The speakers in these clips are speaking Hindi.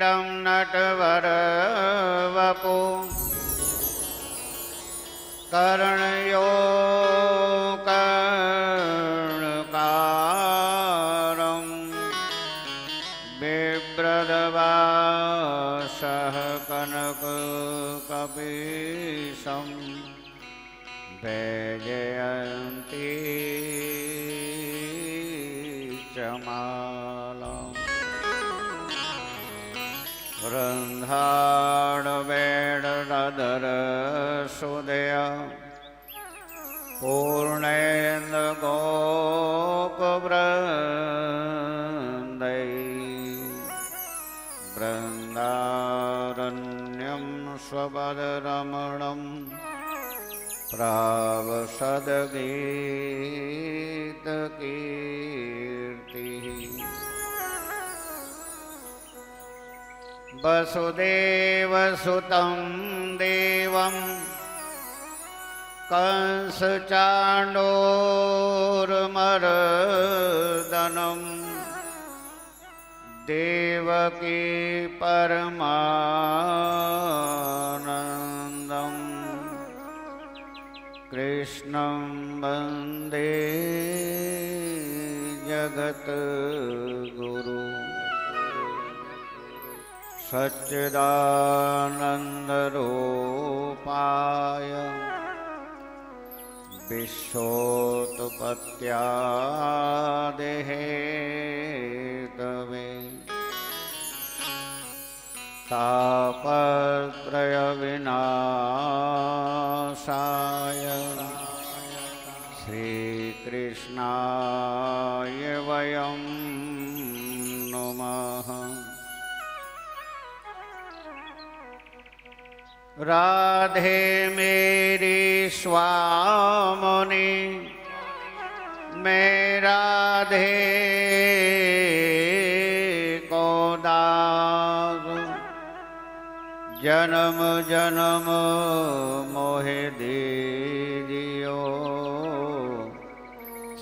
क्रीडं नटवर वपु कर्णयो कर्णकारं बिभ्रदवासः कनककपीशं वैजयन्ती च मालाम् रन्ध्राणवेणरदरसुदय पूर्णेन्दुगोपवृन्दै बृन्दारण्यं स्वपदरमणं प्रावसद्गीतकीर्तिः वसुदेवसुतं देवं कंसचाण्डोरमर्दनं देवकी परमानन्दं कृष्णं वन्दे जगद्गुरुं सच्चिदानन्दरूपाय विश्वोत्पत्त्यादिहेतवे तापत्रयविनाशाय श्रीकृष्णाय वयं नुमः। राधे मेरी स्वामिनी मैं राधे को दास जन्म जन्म मोहे दीजियो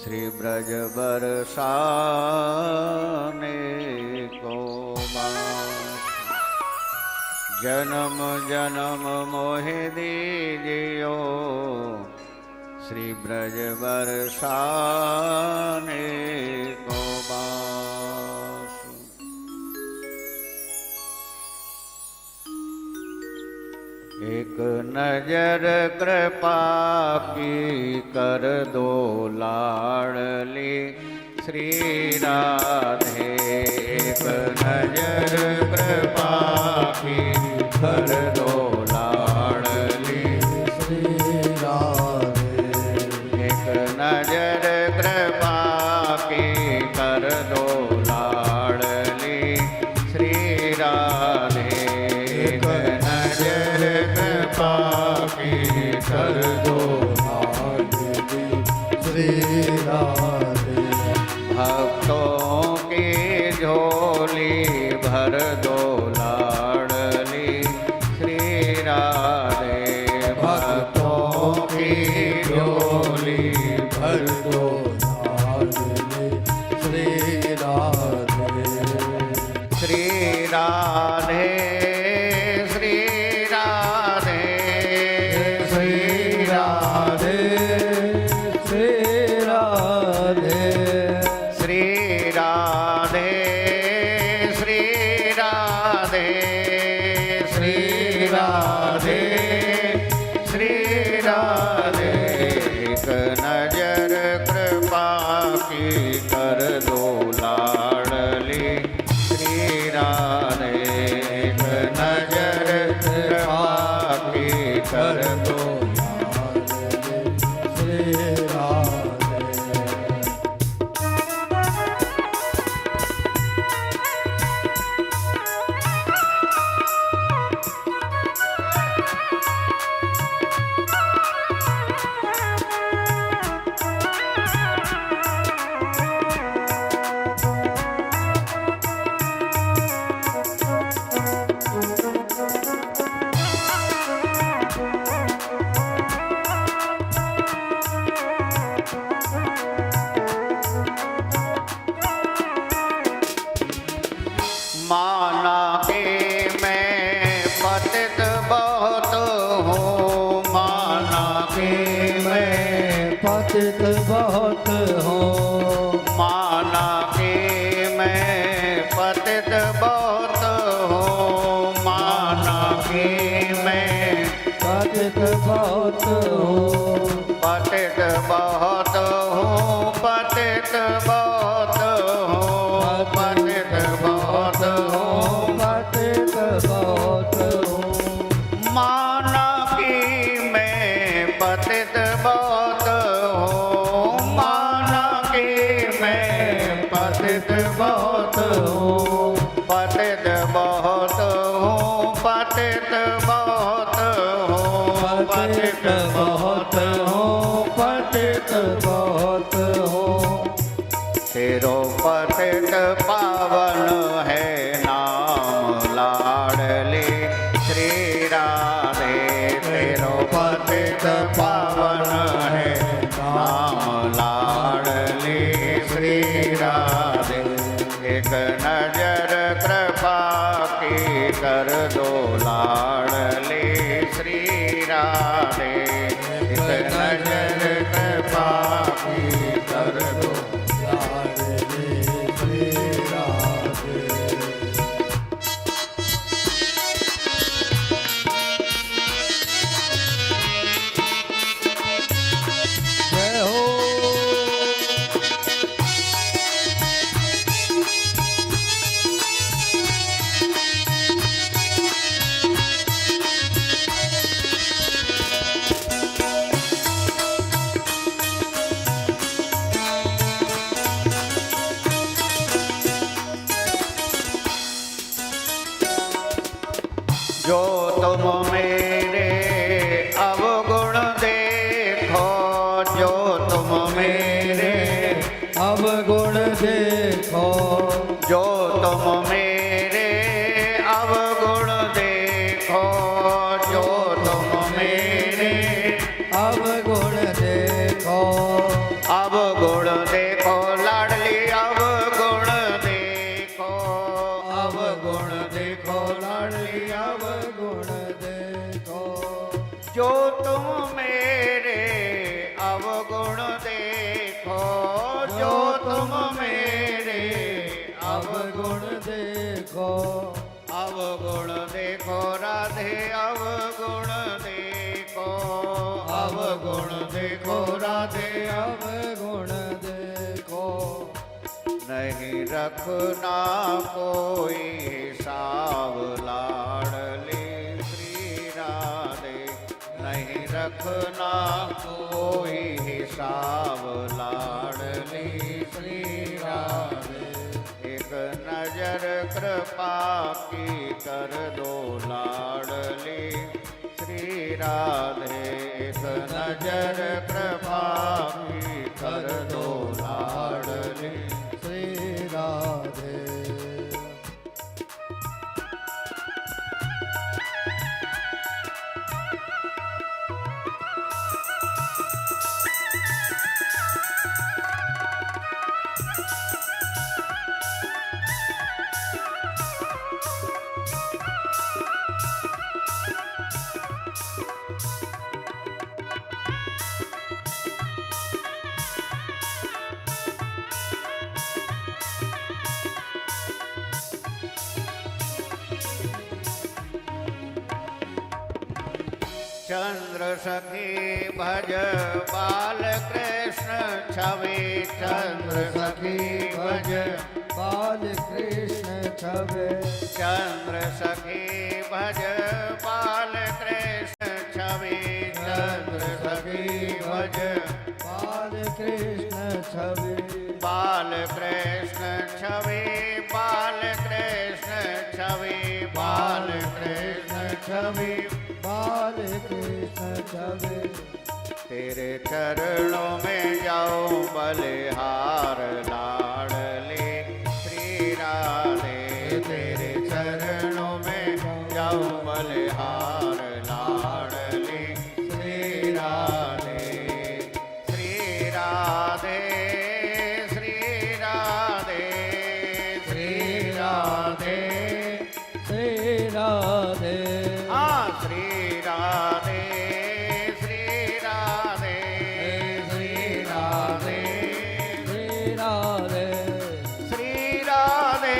श्री ब्रज बरसाने को जन्म जन्म मोहे दीजियो श्री ब्रज बरसाने को बास। एक नजर कृपा की कर दो लाडली श्री राधे। एक नजर कृपा की कर दो लाडली श्री राधे। एक नजर कृपा की कर दो लाडली श्री राधे। एक नजर कृपा की कर दो लाडली श्री राधे। भक्तों की झोली भर दो लाडली श्री राधे। भक्तों की झोली भर दो लाडली श्री राधे। श्री राधे श्री राधे श्री राधे श्री राधे श्री राधे श्री राधे श्री राधे श्री राधे। एक नजर कृपा की कर दो लाडली श्री राधे। एक नजर कृपा की कर दो लाडली श्री राधे। माना के पतित बहुत हूँ माना की मैं पतित बहुत हूँ पतित बहुत हूँ पतित बहुत हूँ पतित बहुत हूँ पतित बहुत हूँ माना की मैं पतित बहुत हूँ माना की मैं पतित बहुत हूँ पतित बहुत हूँ पतित बहुत हूँ पतित बहुत हूँ पतित बहुत हूँ तेरो पतित पावन है नाम लाडली श्री राधे तेरो पतित पावन है नाम लाडली श्री राधे एक नजर कृपा की कर दो लाडली श्री राधे एक नजर कृपा की कर दो लाडली श्री राधे जय हो जो तुम मेरे अवगुण देखो जो तुम मेरे अवगुण देखो जो तुम मेरे अवगुण देखो जो तुम मेरे अवगुण देखो अवगुण देखो लाडली अवगुण देखो अवगुण देखो लाडली अवगुण देखो जो तुम मेरे अवगुण देखो जो तुम मेरे अवगुण देखो अवगुण देखो राधे अवगुण देखो अवगुण देखो राधे अवगुण देखो नहीं रखना कोई हिसाब लाडली श्री राधे नहीं रखना कोई हिसाब लाडली श्री राधे एक नजर कृपा की कर दो लाडली श्री राधे एक नजर कृपा की कर दो लाडली श्री राधे चंद्र सखी भज बाल कृष्ण छवि चंद्र सखी भज बाल कृष्ण छवे चंद्र सखी भज बाल कृष्ण छवि चंद्र सखी भज बाल कृष्ण छवे बाल कृष्ण छवि बाल कृष्ण छवि बाल कृष्ण छवि बाल कृष्ण छवे तेरे चरणों में जाऊं बलिहार लाडली श्री राधे तेरे चरणों में जाऊं बलिहार लाडली श्री राधे श्री राधे श्री राधे श्री राधे श्री राधे हाँ श्री राधे श्री राधे श्री राधे श्री राधे श्री राधे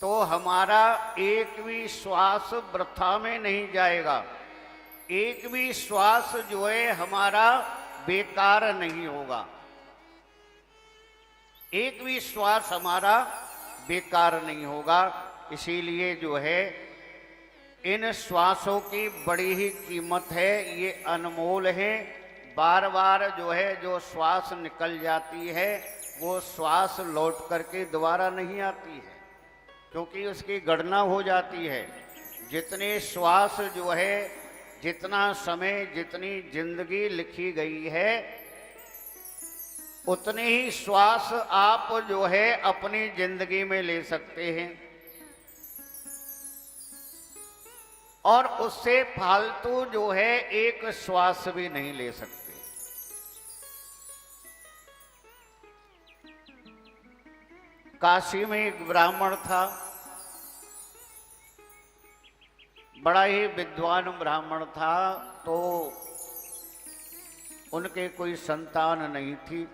तो हमारा एक भी श्वास वृथा में नहीं जाएगा, एक भी श्वास जो है हमारा बेकार नहीं होगा, एक भी श्वास हमारा बेकार नहीं होगा। इसीलिए जो है इन श्वासों की बड़ी ही कीमत है, ये अनमोल है। बार बार जो है जो श्वास निकल जाती है वो श्वास लौट करके दोबारा नहीं आती है, क्योंकि उसकी गणना हो जाती है। जितने श्वास जो है, जितना समय, जितनी जिंदगी लिखी गई है, उतने ही श्वास आप जो है अपनी जिंदगी में ले सकते हैं और उससे फालतू जो है एक श्वास भी नहीं ले सकते। काशी में एक ब्राह्मण था, बड़ा ही विद्वान ब्राह्मण था, तो उनके कोई संतान नहीं थी।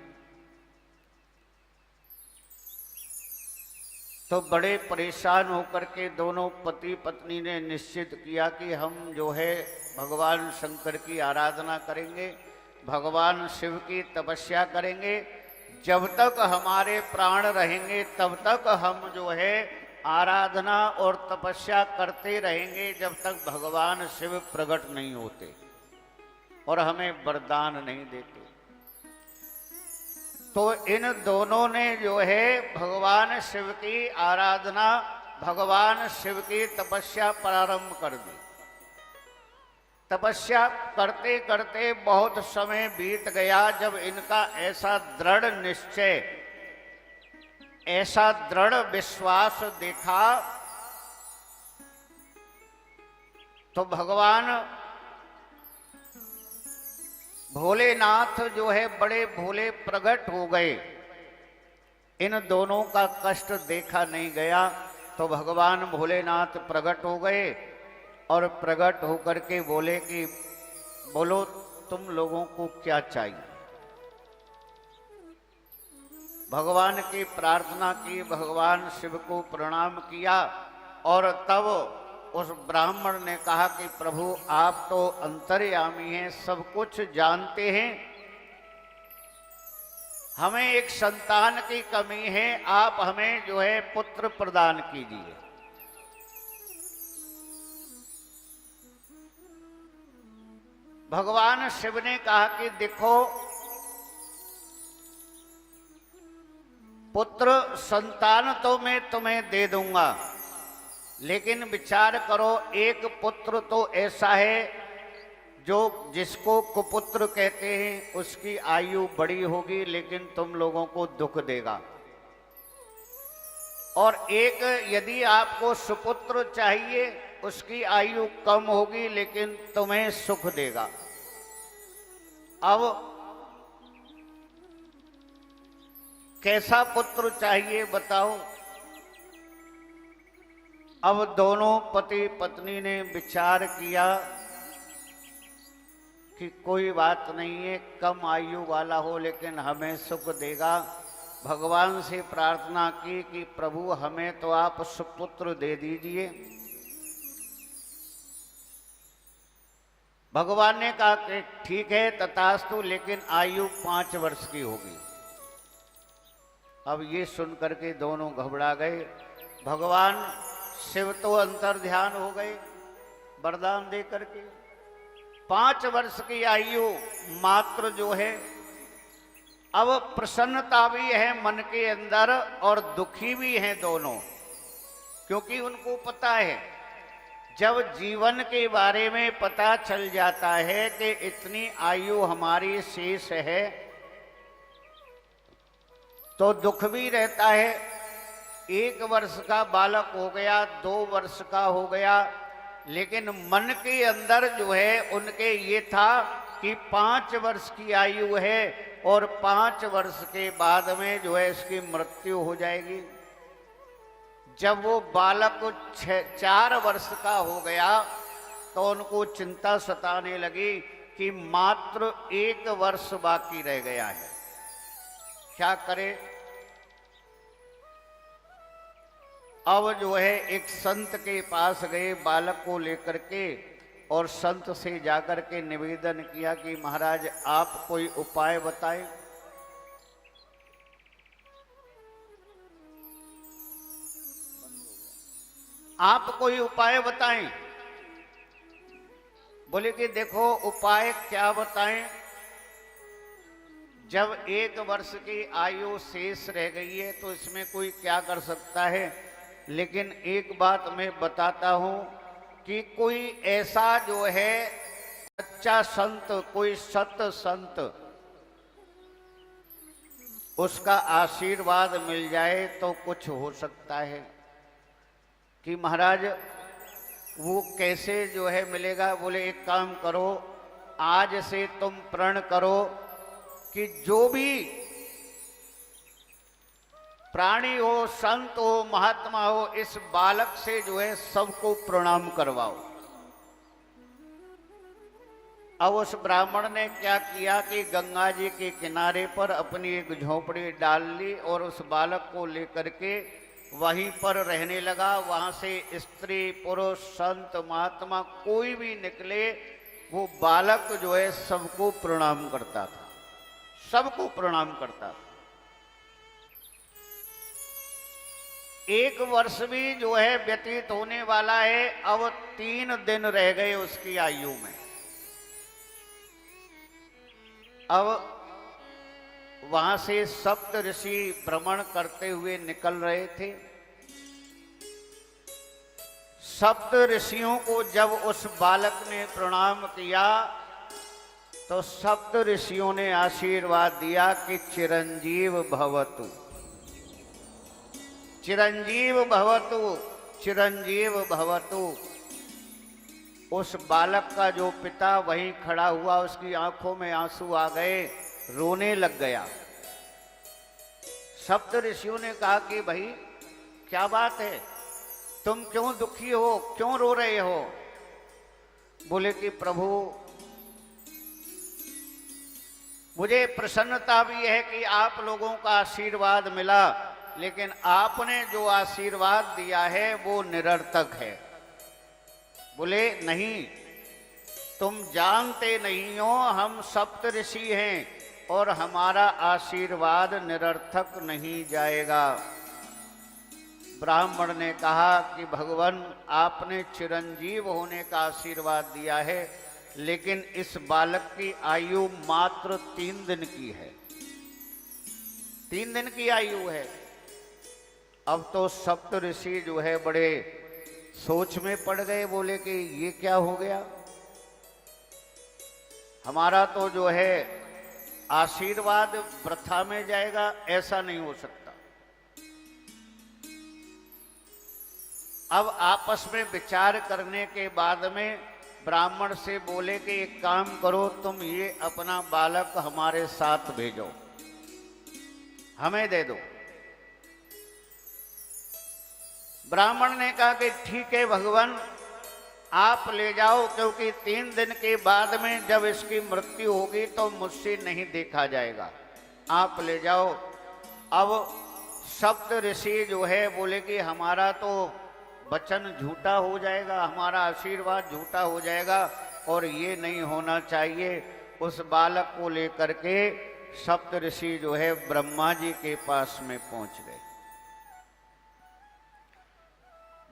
तो बड़े परेशान होकर के दोनों पति पत्नी ने निश्चित किया कि हम जो है भगवान शंकर की आराधना करेंगे, भगवान शिव की तपस्या करेंगे। जब तक हमारे प्राण रहेंगे तब तक हम जो है आराधना और तपस्या करते रहेंगे, जब तक भगवान शिव प्रकट नहीं होते और हमें वरदान नहीं देते। तो इन दोनों ने जो है भगवान शिव की आराधना, भगवान शिव की तपस्या प्रारंभ कर दी। तपस्या करते करते बहुत समय बीत गया। जब इनका ऐसा दृढ़ निश्चय, ऐसा दृढ़ विश्वास देखा, तो भगवान भोलेनाथ जो है बड़े भोले प्रकट हो गए। इन दोनों का कष्ट देखा नहीं गया, तो भगवान भोलेनाथ प्रकट हो गए और प्रकट होकर के बोले कि बोलो तुम लोगों को क्या चाहिए। भगवान की प्रार्थना की, भगवान शिव को प्रणाम किया और तब उस ब्राह्मण ने कहा कि प्रभु आप तो अंतर्यामी हैं, सब कुछ जानते हैं, हमें एक संतान की कमी है, आप हमें जो है पुत्र प्रदान कीजिए। भगवान शिव ने कहा कि देखो पुत्र संतान तो मैं तुम्हें दे दूंगा, लेकिन विचार करो एक पुत्र तो ऐसा है जो जिसको कुपुत्र कहते हैं, उसकी आयु बड़ी होगी लेकिन तुम लोगों को दुख देगा, और एक यदि आपको सुपुत्र चाहिए उसकी आयु कम होगी लेकिन तुम्हें सुख देगा। अब कैसा पुत्र चाहिए बताओ। अब दोनों पति पत्नी ने विचार किया कि कोई बात नहीं है, कम आयु वाला हो लेकिन हमें सुख देगा। भगवान से प्रार्थना की कि प्रभु हमें तो आप सुपुत्र दे दीजिए। भगवान ने कहा कि ठीक है तथास्तु, लेकिन आयु 5 वर्ष की होगी। अब ये सुन करके दोनों घबरा गए। भगवान शिव तो अंतर ध्यान हो गए वरदान दे करके। 5 वर्ष की आयु मात्र जो है। अब प्रसन्नता भी है मन के अंदर और दुखी भी हैं दोनों, क्योंकि उनको पता है जब जीवन के बारे में पता चल जाता है कि इतनी आयु हमारी शेष है तो दुख भी रहता है। 1 वर्ष का बालक हो गया, 2 वर्ष का हो गया, लेकिन मन के अंदर जो है उनके ये था कि 5 वर्ष की आयु है और 5 वर्ष के बाद में जो है इसकी मृत्यु हो जाएगी। जब वो बालक 4 वर्ष का हो गया तो उनको चिंता सताने लगी कि मात्र 1 वर्ष बाकी रह गया है, क्या करे। अब जो है एक संत के पास गए बालक को लेकर के, और संत से जाकर के निवेदन किया कि महाराज आप कोई उपाय बताएं। आप कोई उपाय बताएं। बोले कि देखो उपाय क्या बताएं, जब 1 वर्ष की आयु शेष रह गई है तो इसमें कोई क्या कर सकता है। लेकिन एक बात मैं बताता हूं कि कोई ऐसा जो है सच्चा संत, कोई सत संत, उसका आशीर्वाद मिल जाए तो कुछ हो सकता है। कि महाराज वो कैसे जो है मिलेगा। बोले एक काम करो, आज से तुम प्रण करो कि जो भी प्राणी हो, संत हो, महात्मा हो, इस बालक से जो है सबको प्रणाम करवाओ। अब उस ब्राह्मण ने क्या किया कि गंगा जी के किनारे पर अपनी एक झोपड़ी डाल ली और उस बालक को लेकर के वहीं पर रहने लगा। वहां से स्त्री पुरुष संत महात्मा कोई भी निकले, वो बालक जो है सबको प्रणाम करता था, सबको प्रणाम करता था। 1 वर्ष भी जो है व्यतीत होने वाला है। अब 3 दिन रह गए उसकी आयु में। अब वहां से सप्त ऋषि भ्रमण करते हुए निकल रहे थे। सप्त ऋषियों को जब उस बालक ने प्रणाम किया तो सप्त ऋषियों ने आशीर्वाद दिया कि चिरंजीव भवतु, चिरंजीव भवतु, चिरंजीव भवतु। उस बालक का जो पिता वहीं खड़ा हुआ, उसकी आंखों में आंसू आ गए, रोने लग गया। सप्त ऋषियों ने कहा कि भाई क्या बात है, तुम क्यों दुखी हो, क्यों रो रहे हो। बोले कि प्रभु मुझे प्रसन्नता भी है कि आप लोगों का आशीर्वाद मिला, लेकिन आपने जो आशीर्वाद दिया है वो निरर्थक है। बोले नहीं, तुम जानते नहीं हो, हम सप्त ऋषि हैं और हमारा आशीर्वाद निरर्थक नहीं जाएगा। ब्राह्मण ने कहा कि भगवान आपने चिरंजीव होने का आशीर्वाद दिया है, लेकिन इस बालक की आयु मात्र 3 दिन की है, 3 दिन की आयु है। अब तो सप्त ऋषि जो है बड़े सोच में पड़ गए। बोले कि ये क्या हो गया, हमारा तो जो है आशीर्वाद वृथा में जाएगा, ऐसा नहीं हो सकता। अब आपस में विचार करने के बाद में ब्राह्मण से बोले कि एक काम करो, तुम ये अपना बालक हमारे साथ भेजो, हमें दे दो। ब्राह्मण ने कहा कि ठीक है भगवान, आप ले जाओ, क्योंकि 3 दिन के बाद में जब इसकी मृत्यु होगी तो मुझसे नहीं देखा जाएगा, आप ले जाओ। अब सप्त ऋषि जो है बोले कि हमारा तो वचन झूठा हो जाएगा, हमारा आशीर्वाद झूठा हो जाएगा और ये नहीं होना चाहिए। उस बालक को लेकर के सप्त ऋषि जो है ब्रह्मा जी के पास में पहुंच गए।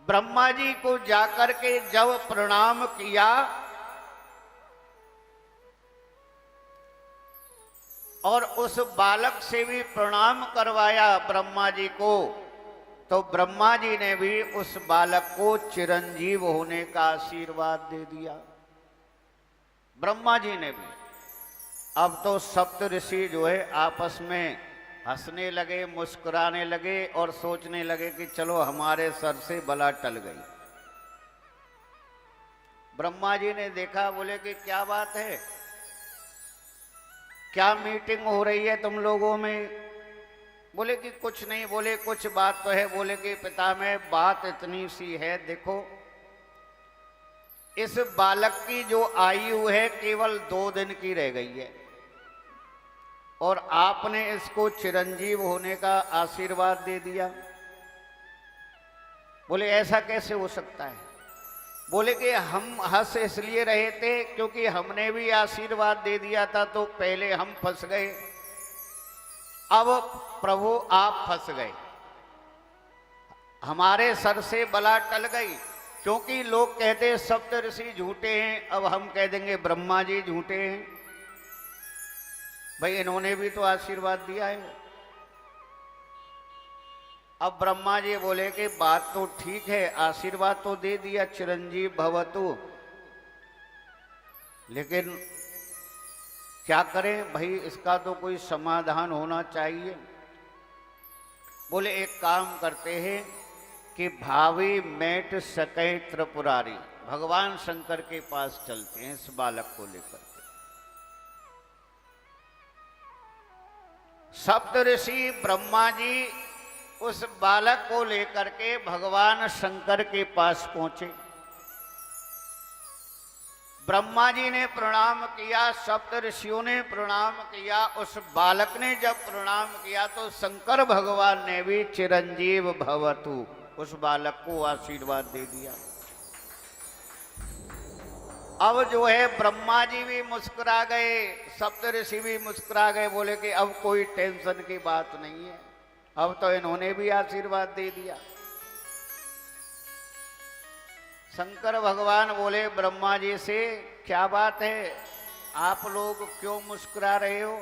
ब्रह्मा जी को जाकर के जब प्रणाम किया और उस बालक से भी प्रणाम करवाया ब्रह्मा जी को, तो ब्रह्मा जी ने भी उस बालक को चिरंजीव होने का आशीर्वाद दे दिया। ब्रह्मा जी ने भी। अब तो सप्त ऋषि जो है आपस में हंसने लगे, मुस्कुराने लगे और सोचने लगे कि चलो हमारे सर से बला टल गई। ब्रह्मा जी ने देखा, बोले कि क्या बात है, क्या मीटिंग हो रही है तुम लोगों में। बोले कि कुछ नहीं। बोले कुछ बात तो है। बोले कि पितामह बात इतनी सी है, देखो इस बालक की जो आयु है केवल 2 दिन की रह गई है और आपने इसको चिरंजीव होने का आशीर्वाद दे दिया। बोले ऐसा कैसे हो सकता है? बोले कि हम हंस इसलिए रहे थे क्योंकि हमने भी आशीर्वाद दे दिया था तो पहले हम फंस गए, अब प्रभु आप फंस गए, हमारे सर से बला टल गई। क्योंकि लोग कहते सप्त ऋषि झूठे हैं, अब हम कह देंगे ब्रह्मा जी झूठे हैं। भाई इन्होंने भी तो आशीर्वाद दिया है। अब ब्रह्मा जी बोले कि बात तो ठीक है, आशीर्वाद तो दे दिया चिरंजीव भवतु, लेकिन क्या करें भाई, इसका तो कोई समाधान होना चाहिए। बोले एक काम करते हैं कि भावी मेट सकै त्रिपुरारी, भगवान शंकर के पास चलते हैं इस बालक को लेकर के। सप्त ऋषि ब्रह्मा जी उस बालक को लेकर के भगवान शंकर के पास पहुंचे। ब्रह्मा जी ने प्रणाम किया, सप्त ऋषियों ने प्रणाम किया, उस बालक ने जब प्रणाम किया तो शंकर भगवान ने भी चिरंजीव भवतु उस बालक को आशीर्वाद दे दिया। अब जो है ब्रह्मा जी भी मुस्कुरा गए, सप्त ऋषि भी मुस्कुरा गए, बोले कि अब कोई टेंशन की बात नहीं है, अब तो इन्होंने भी आशीर्वाद दे दिया। शंकर भगवान बोले ब्रह्मा जी से, क्या बात है, आप लोग क्यों मुस्कुरा रहे हो?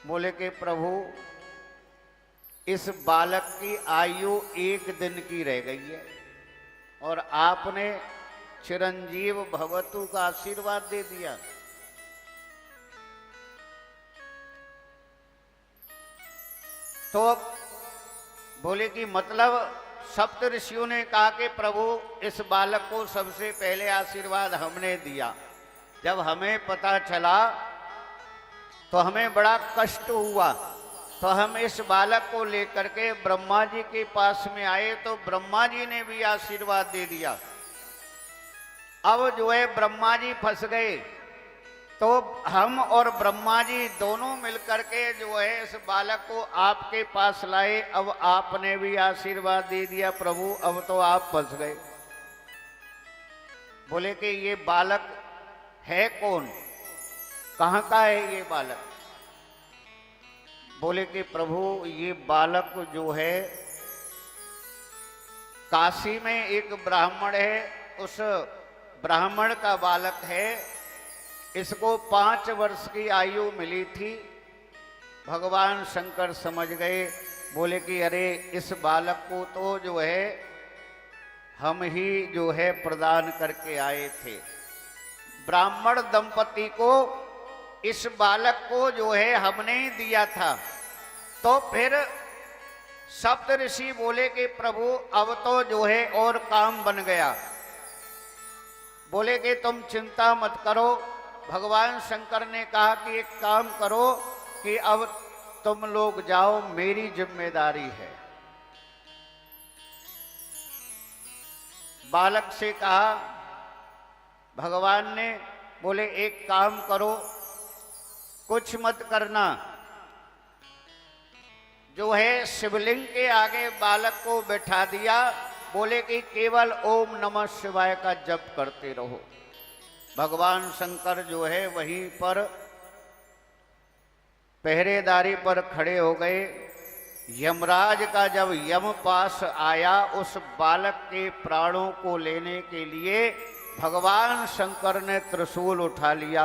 बोले कि प्रभु इस बालक की आयु 1 दिन की रह गई है और आपने चिरंजीव भवतु का आशीर्वाद दे दिया। तो बोले कि मतलब सप्त ऋषियों ने कहा कि प्रभु इस बालक को सबसे पहले आशीर्वाद हमने दिया, जब हमें पता चला तो हमें बड़ा कष्ट हुआ, तो हम इस बालक को लेकर के ब्रह्मा जी के पास में आए तो ब्रह्मा जी ने भी आशीर्वाद दे दिया। अब जो है ब्रह्मा जी फंस गए, तो हम और ब्रह्मा जी दोनों मिलकर के जो है इस बालक को आपके पास लाए। अब आपने भी आशीर्वाद दे दिया प्रभु, अब तो आप फंस गए। बोले कि ये बालक है कौन, कहाँ का है ये बालक? बोले कि प्रभु ये बालक जो है काशी में एक ब्राह्मण है, उस ब्राह्मण का बालक है, इसको 5 वर्ष की आयु मिली थी। भगवान शंकर समझ गए, बोले कि अरे इस बालक को तो जो है हम ही जो है प्रदान करके आए थे। ब्राह्मण दंपति को इस बालक को जो है हमने ही दिया था। तो फिर सप्त ऋषि बोले कि प्रभु अब तो जो है और काम बन गया। बोले कि तुम चिंता मत करो, भगवान शंकर ने कहा कि एक काम करो कि अब तुम लोग जाओ, मेरी जिम्मेदारी है। बालक से कहा भगवान ने, बोले एक काम करो, कुछ मत करना, जो है शिवलिंग के आगे बालक को बैठा दिया। बोले कि केवल ओम नमः शिवाय का जप करते रहो। भगवान शंकर जो है वहीं पर पहरेदारी पर खड़े हो गए। यमराज का जब यम पास आया उस बालक के प्राणों को लेने के लिए भगवान शंकर ने त्रिशूल उठा लिया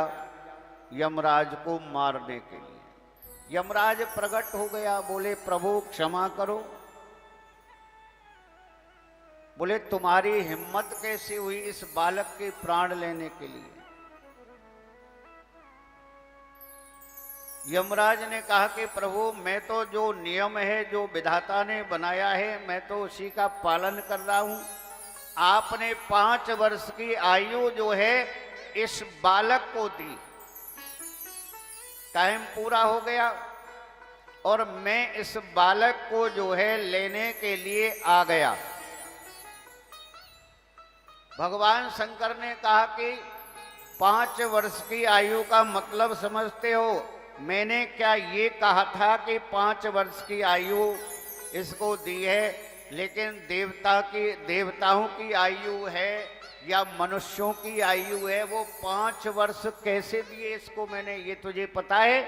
यमराज को मारने के लिए। यमराज प्रकट हो गया, बोले प्रभु क्षमा करो। बोले तुम्हारी हिम्मत कैसे हुई इस बालक के प्राण लेने के लिए? यमराज ने कहा कि प्रभु मैं तो जो नियम है, जो विधाता ने बनाया है, मैं तो उसी का पालन कर रहा हूं। आपने 5 वर्ष की आयु जो है इस बालक को दी, टाइम पूरा हो गया और मैं इस बालक को जो है लेने के लिए आ गया। भगवान शंकर ने कहा कि 5 वर्ष की आयु का मतलब समझते हो? मैंने क्या ये कहा था कि 5 वर्ष की आयु इसको दी है? लेकिन देवताओं की आयु है या मनुष्यों की आयु है, वो 5 वर्ष कैसे दिए इसको मैंने, ये तुझे पता है?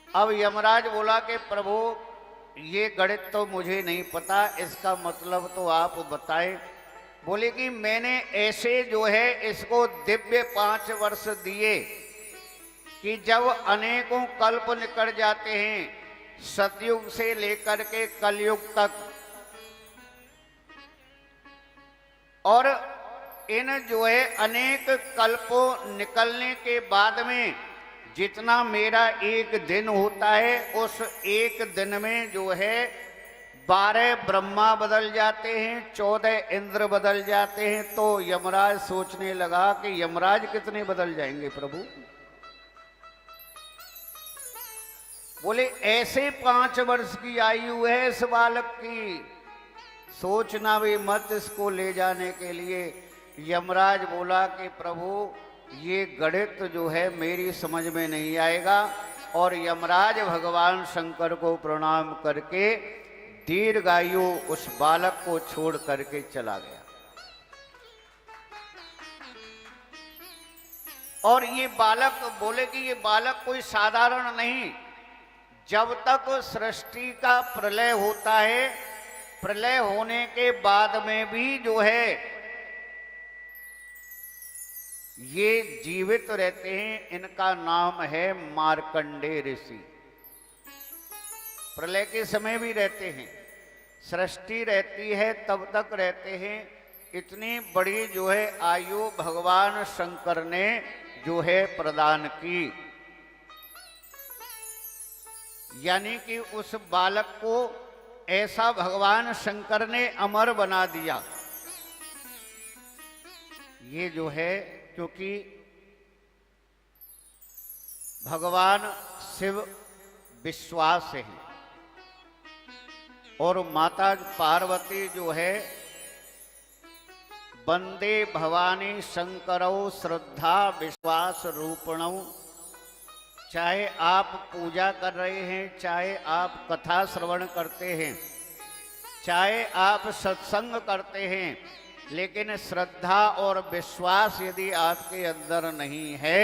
अब यमराज बोला कि प्रभु ये गणित तो मुझे नहीं पता, इसका मतलब तो आप बताएं। बोले कि मैंने ऐसे जो है इसको दिव्य 5 वर्ष दिए कि जब अनेकों कल्प निकल जाते हैं, सतयुग से लेकर के कलयुग तक, और इन जो है अनेक कल्पों निकलने के बाद में जितना मेरा एक दिन होता है, उस एक दिन में जो है 12 ब्रह्मा बदल जाते हैं, 14 इंद्र बदल जाते हैं। तो यमराज सोचने लगा कि यमराज कितने बदल जाएंगे प्रभु? बोले ऐसे 5 वर्ष की आयु है इस बालक की, सोचना भी मत इसको ले जाने के लिए। यमराज बोला कि प्रभु ये गणित जो है मेरी समझ में नहीं आएगा, और यमराज भगवान शंकर को प्रणाम करके दीर्घायु उस बालक को छोड़ करके चला गया। और ये बालक, बोले कि ये बालक कोई साधारण नहीं, जब तक सृष्टि का प्रलय होता है, प्रलय होने के बाद में भी जो है ये जीवित रहते हैं। इनका नाम है मार्कंडेय ऋषि। प्रलय के समय भी रहते हैं, सृष्टि रहती है तब तक रहते हैं। इतनी बड़ी जो है आयु भगवान शंकर ने जो है प्रदान की, यानी कि उस बालक को ऐसा भगवान शंकर ने अमर बना दिया। ये जो है क्योंकि भगवान शिव विश्वास है, और माता पार्वती जो है वंदे भवानी शंकरौ श्रद्धा विश्वास रूपणौ। चाहे आप पूजा कर रहे हैं, चाहे आप कथा श्रवण करते हैं, चाहे आप सत्संग करते हैं, लेकिन श्रद्धा और विश्वास यदि आपके अंदर नहीं है,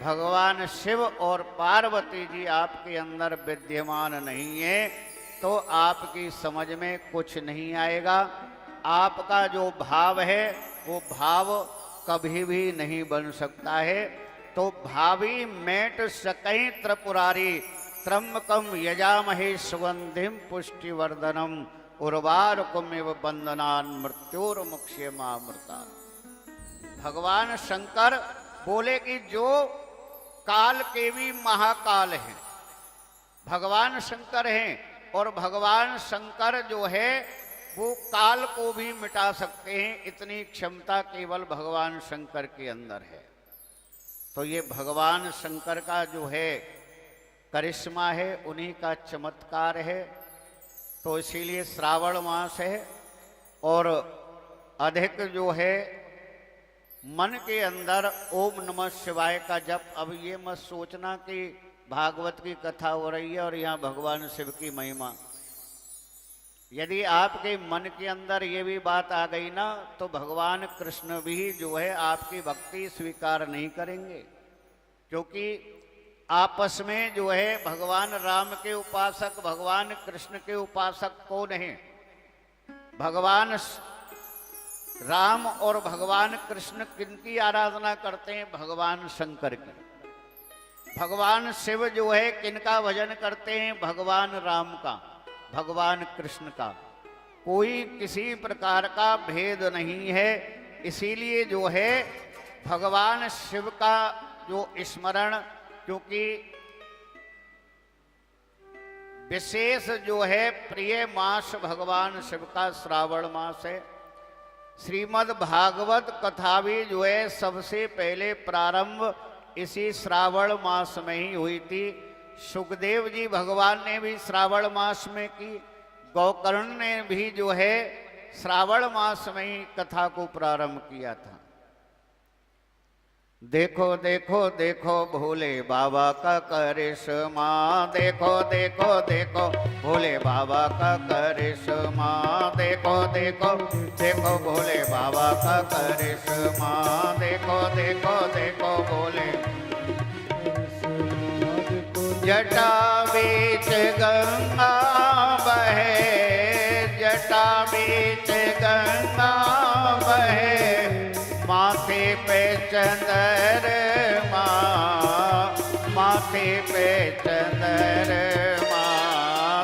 भगवान शिव और पार्वती जी आपके अंदर विद्यमान नहीं है, तो आपकी समझ में कुछ नहीं आएगा। आपका जो भाव है वो भाव कभी भी नहीं बन सकता है। तो भावी मेट सकई त्रिपुरारी त्र्यंबकम यजामहे सुगंधिम पुष्टिवर्धनम उर्वारुकमिव बंदनान मृत्योर्मुक्ष्यमामृता। भगवान शंकर बोले कि जो काल के भी महाकाल हैं, भगवान शंकर हैं, और भगवान शंकर जो है वो काल को भी मिटा सकते हैं। इतनी क्षमता केवल भगवान शंकर के अंदर है। तो ये भगवान शंकर का जो है करिश्मा है, उन्हीं का चमत्कार है। तो इसीलिए श्रावण मास है, और अधिक जो है मन के अंदर ओम नमः शिवाय का जप। अब ये मत सोचना कि भागवत की कथा हो रही है और यहाँ भगवान शिव की महिमा। यदि आपके मन के अंदर ये भी बात आ गई ना, तो भगवान कृष्ण भी जो है आपकी भक्ति स्वीकार नहीं करेंगे, क्योंकि आपस में जो है भगवान राम के उपासक, भगवान कृष्ण के उपासक कौन है? भगवान राम और भगवान कृष्ण किनकी आराधना करते हैं? भगवान शंकर की। भगवान शिव जो है किनका भजन करते हैं? भगवान राम का, भगवान कृष्ण का। कोई किसी प्रकार का भेद नहीं है। इसीलिए जो है भगवान शिव का जो स्मरण, क्योंकि विशेष जो है प्रिय मास भगवान शिव का श्रावण मास है। श्रीमद् भागवत कथा भी जो है सबसे पहले प्रारंभ इसी श्रावण मास में ही हुई थी। सुखदेव जी भगवान ने भी श्रावण मास में की, गोकर्ण ने भी जो है श्रावण मास में ही कथा को प्रारंभ किया था। देखो देखो देखो भोले बाबा का करिश्मा, देखो देखो देखो भोले बाबा का करिश्मा, देखो देखो देखो भोले बाबा का करिश्मा, देखो देखो देखो भोले। जटा बीच गंगा बहे, जटा बीच गंगा बहे, माथे पे चंद्रमा, माथे पे चंद्रमा।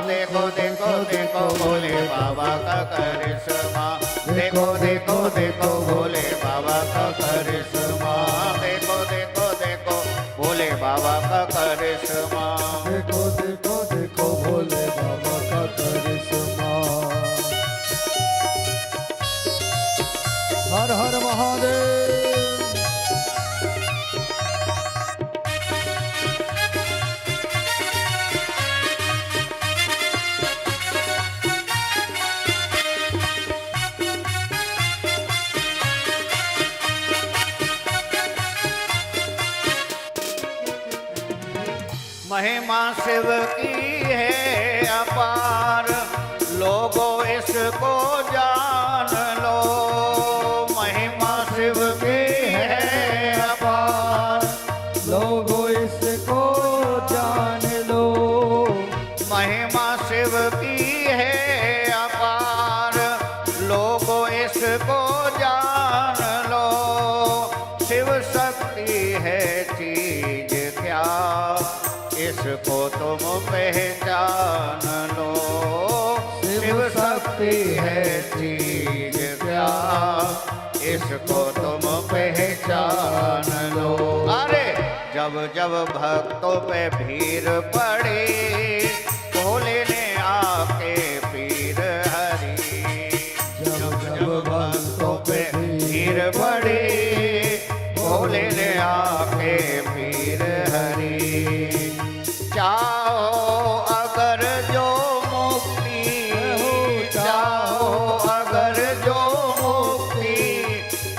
देखो देखो देखो भोले बाबा का करिश्मा, देखो देखो देखो भोले बाबा का करिश्मा, देखो देखो देखो भोले बाबा का करिश्मा, देखो देखो देखो भोले बाबा का करिश्मा। हर हर महादेव। महिमा शिव की है अपार, लोगों इसको जान लो। महिमा शिव की है अपार, लोगों इसको जान लो। महिमा शिव की है अपार, लोगों इसको जान लो। शिव शक्ति है चीज क्या, इसको तुम पहचान लो। शिव शक्ति है चीज क्या, इसको तुम पहचान लो। अरे जब जब भक्तों पे भीड़ पड़ी, भोले ने आके पीर हरी। जब जब भक्तों पे भीड़ पड़ी, भोले ने आके पीर हरी। चाहो अगर जो मुक्ति, चाहो अगर जो मुक्ति,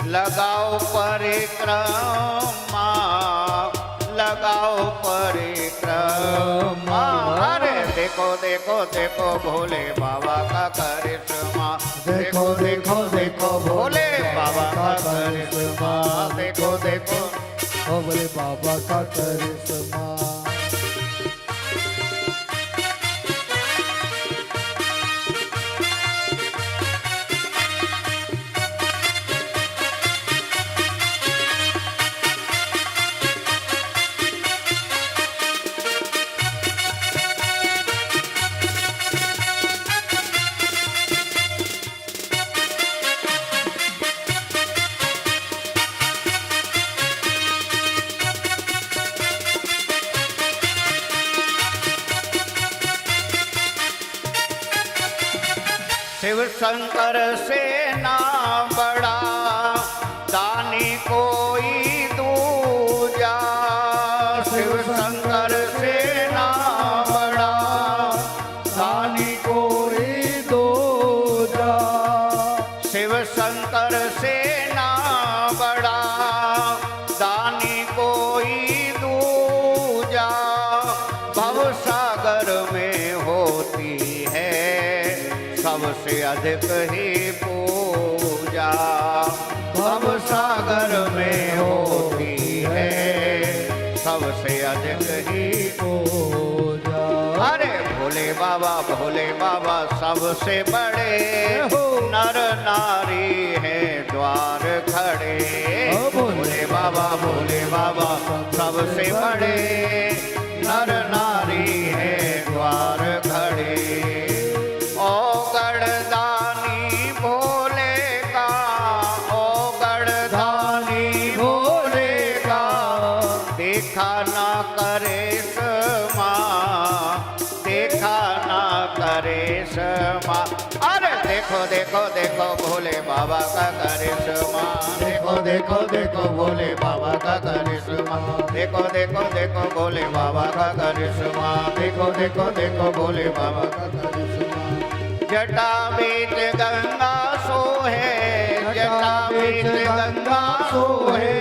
लगाओ परिक्रमा, लगाओ परिक्रमा। अरे देखो देखो देखो भोले बाबा का करिश्मा, देखो देखो देखो भोले बाबा का करिश्मा, देखो देखो भोले बाबा का करिश्मा। शिव शंकर से ना बड़ा दानी कोई दूजा। शिव शंकर से ना बड़ा दानी कोई दूजा। शिव शंकर से ना बड़ा दानी कोई दूजा। भव सागर में होती है सबसे अधिक ही पूजा। भव सागर में होती है सबसे अधिक ही पूजा। अरे भोले बाबा सबसे बड़े नर नारी है द्वार खड़े। भोले बाबा सबसे बड़े नर नारी है द्वार खड़े। ओ गढ़दानी भोले का, ओ गढ़दानी भोले का, देखा ना करे समा, देखा ना करे समा। अरे देखो देखो देखो भोले बाबा का करिश्मा, देखो देखो देखो भोले बाबा का करिश्मा, देखो देखो देखो भोले बाबा का करिश्मा, देखो देखो देखो भोले बाबा का करिश्मा। जटा बीच गंगा सोहे, जटा बीच गंगा सोहे,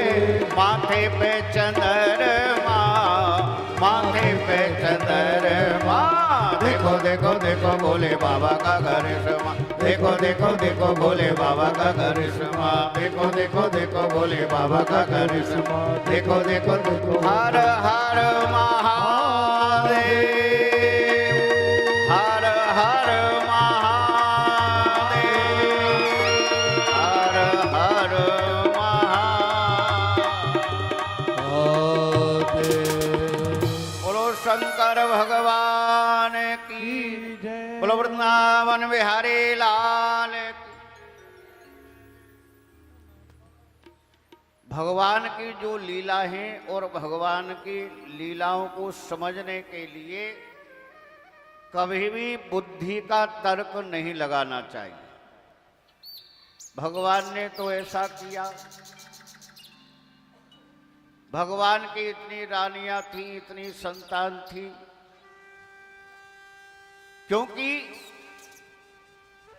माथे पे चंद्रमा, माथे पे चंद्रमा। देखो देखो देखो भोले बाबा का करिश्मा, देखो देखो देखो भोले बाबा का करिश्मा, देखो देखो देखो भोले बाबा का करिश्मा, देखो देखो देखो। हर हर महादेव, हर हर महादेव, हर हर महादेव। बोलो शंकर भगवान की जय। बोलो वृंदावन बिहारी लाल की। भगवान की जो लीला है और भगवान की लीलाओं को समझने के लिए कभी भी बुद्धि का तर्क नहीं लगाना चाहिए। भगवान ने तो ऐसा किया, भगवान की इतनी रानियां थी, इतनी संतान थी, क्योंकि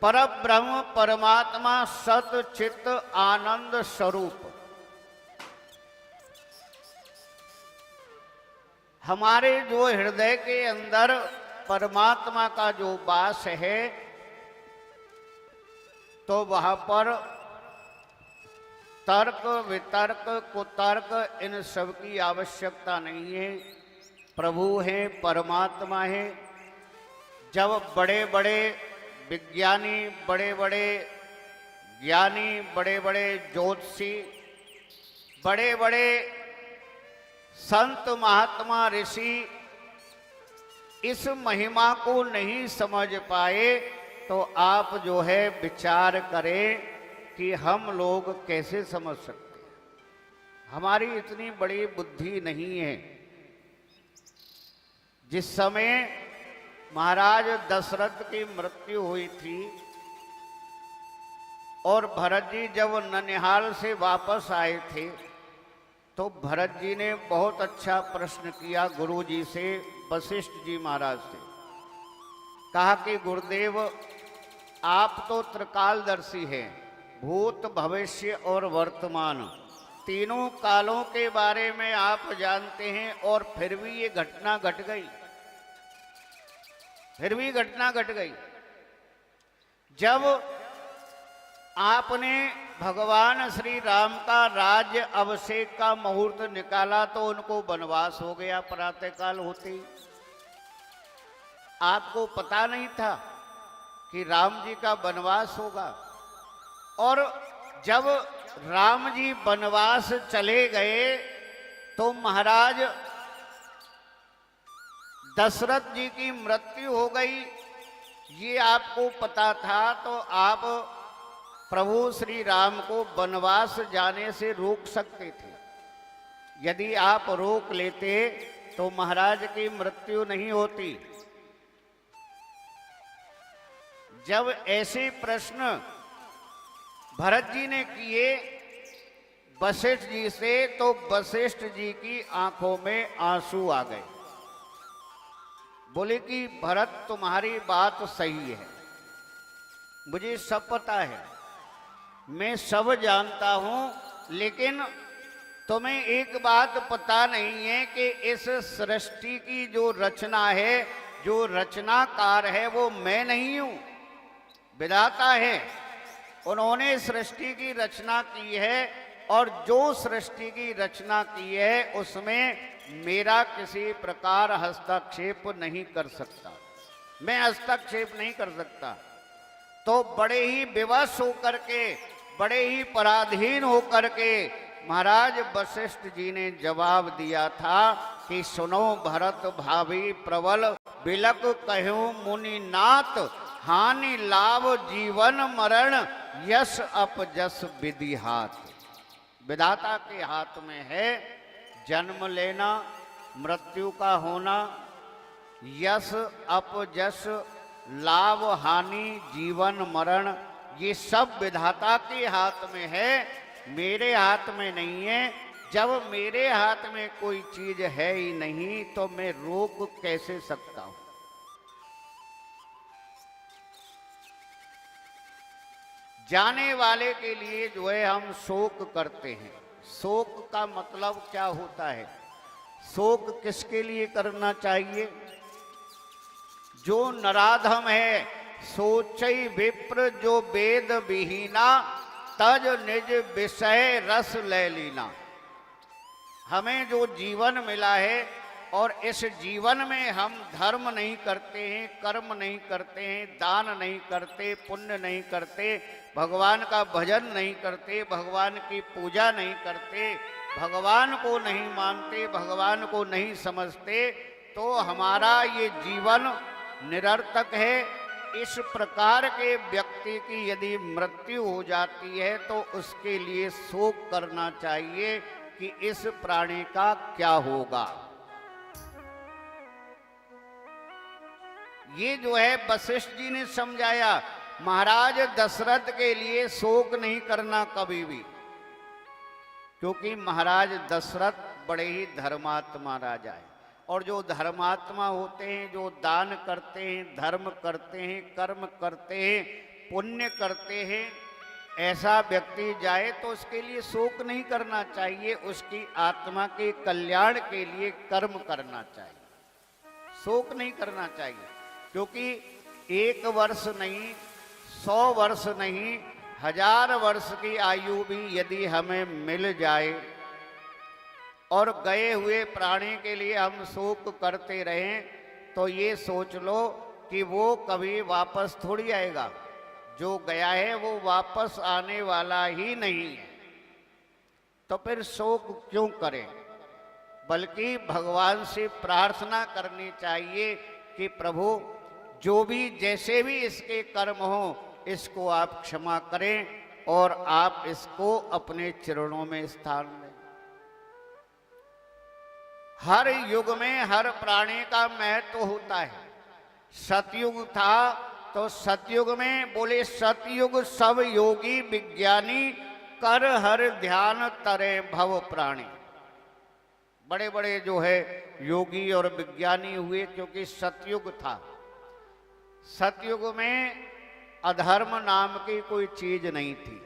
परब्रह्म परमात्मा सत चित्त आनंद स्वरूप हमारे जो हृदय के अंदर परमात्मा का जो वास है, तो वहां पर तर्क वितर्क कुतर्क इन सब की आवश्यकता नहीं है। प्रभु है, परमात्मा है। जब बड़े बड़े विज्ञानी, बड़े बड़े ज्ञानी, बड़े बड़े ज्योतिषी, बड़े बड़े संत महात्मा ऋषि इस महिमा को नहीं समझ पाए, तो आप जो है विचार करें कि हम लोग कैसे समझ सकते हैं। हमारी इतनी बड़ी बुद्धि नहीं है। जिस समय महाराज दशरथ की मृत्यु हुई थी और भरत जी जब ननिहाल से वापस आए थे, तो भरत जी ने बहुत अच्छा प्रश्न किया गुरु जी से, वशिष्ठ जी महाराज से। कहा कि गुरुदेव, आप तो त्रिकालदर्शी हैं, भूत भविष्य और वर्तमान तीनों कालों के बारे में आप जानते हैं, और फिर भी ये घटना घट गई, फिर भी घटना घट गई। जब आपने भगवान श्री राम का राज्य अभिषेक का मुहूर्त निकाला, तो उनको वनवास हो गया प्रातःकाल होते ही। आपको पता नहीं था कि राम जी का वनवास होगा। और जब राम जी वनवास चले गए, तो महाराज दशरथ जी की मृत्यु हो गई। ये आपको पता था, तो आप प्रभु श्री राम को वनवास जाने से रोक सकते थे। यदि आप रोक लेते तो महाराज की मृत्यु नहीं होती। जब ऐसे प्रश्न भरत जी ने किए वशिष्ठ जी से, तो वशिष्ठ जी की आंखों में आंसू आ गए। बोले कि भरत, तुम्हारी बात सही है, मुझे सब पता है, मैं सब जानता हूं, लेकिन तुम्हें एक बात पता नहीं है कि इस सृष्टि की जो रचना है, जो रचनाकार है, वो मैं नहीं हूं, विधाता है। उन्होंने सृष्टि की रचना की है, और जो सृष्टि की रचना की है उसमें मेरा किसी प्रकार हस्तक्षेप नहीं कर सकता, मैं हस्तक्षेप नहीं कर सकता। तो बड़े ही विवश होकर के, बड़े ही पराधीन होकर के महाराज वशिष्ठ जी ने जवाब दिया था कि सुनो भरत भावी प्रबल, बिलक कहूं मुनि नाथ, हानि लाभ जीवन मरण, यश अपजस विधि हाथ। विधाता के हाथ में है जन्म लेना, मृत्यु का होना, यश अपजस, लाभ हानि, जीवन मरण, ये सब विधाता के हाथ में है, मेरे हाथ में नहीं है। जब मेरे हाथ में कोई चीज है ही नहीं, तो मैं रोक कैसे सकता हूं। जाने वाले के लिए जो है हम शोक करते हैं, शोक का मतलब क्या होता है, शोक किसके लिए करना चाहिए? जो नराधम है, सोचई विप्र जो वेद विहीना, तज निज विषय रस ले लीना। हमें जो जीवन मिला है और इस जीवन में हम धर्म नहीं करते हैं, कर्म नहीं करते हैं, दान नहीं करते, पुण्य नहीं करते, भगवान का भजन नहीं करते, भगवान की पूजा नहीं करते, भगवान को नहीं मानते, भगवान को नहीं समझते, तो हमारा ये जीवन निरर्थक है। इस प्रकार के व्यक्ति की यदि मृत्यु हो जाती है तो उसके लिए शोक करना चाहिए कि इस प्राणी का क्या होगा। ये जो है वशिष्ठ जी ने समझाया। महाराज दशरथ के लिए शोक नहीं करना कभी भी, क्योंकि महाराज दशरथ बड़े ही धर्मात्मा राजा है। और जो धर्मात्मा होते हैं, जो दान करते हैं, धर्म करते हैं, कर्म करते हैं, पुण्य करते हैं, ऐसा व्यक्ति जाए तो उसके लिए शोक नहीं करना चाहिए, उसकी आत्मा के कल्याण के लिए कर्म करना चाहिए, शोक नहीं करना चाहिए। क्योंकि 1 वर्ष नहीं, 100 वर्ष नहीं, 1000 वर्ष की आयु भी यदि हमें मिल जाए और गए हुए प्राणी के लिए हम शोक करते रहें, तो ये सोच लो कि वो कभी वापस थोड़ी आएगा। जो गया है वो वापस आने वाला ही नहीं है, तो फिर शोक क्यों करें? बल्कि भगवान से प्रार्थना करनी चाहिए कि प्रभु जो भी जैसे भी इसके कर्म हो, इसको आप क्षमा करें और आप इसको अपने चरणों में स्थान दें। हर युग में हर प्राणी का महत्व होता है। सतयुग था तो सतयुग में बोले सतयुग सब योगी विज्ञानी, कर हर ध्यान तरे भव प्राणी। बड़े बड़े जो है योगी और विज्ञानी हुए क्योंकि सतयुग था। सतयुग में अधर्म नाम की कोई चीज नहीं थी।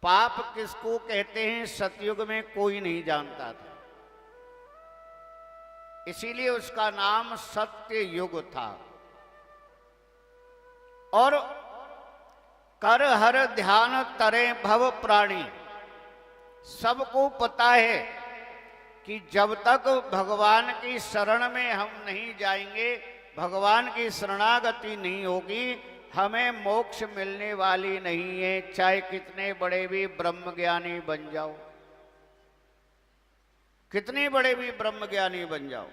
पाप किसको कहते हैं सतयुग में कोई नहीं जानता था, इसीलिए उसका नाम सत्य युग था। और कर हर ध्यान तरे भव प्राणी, सबको पता है कि जब तक भगवान की शरण में हम नहीं जाएंगे, भगवान की शरणागति नहीं होगी, हमें मोक्ष मिलने वाली नहीं है, चाहे कितने बड़े भी ब्रह्मज्ञानी बन जाओ, कितने बड़े भी ब्रह्मज्ञानी बन जाओ।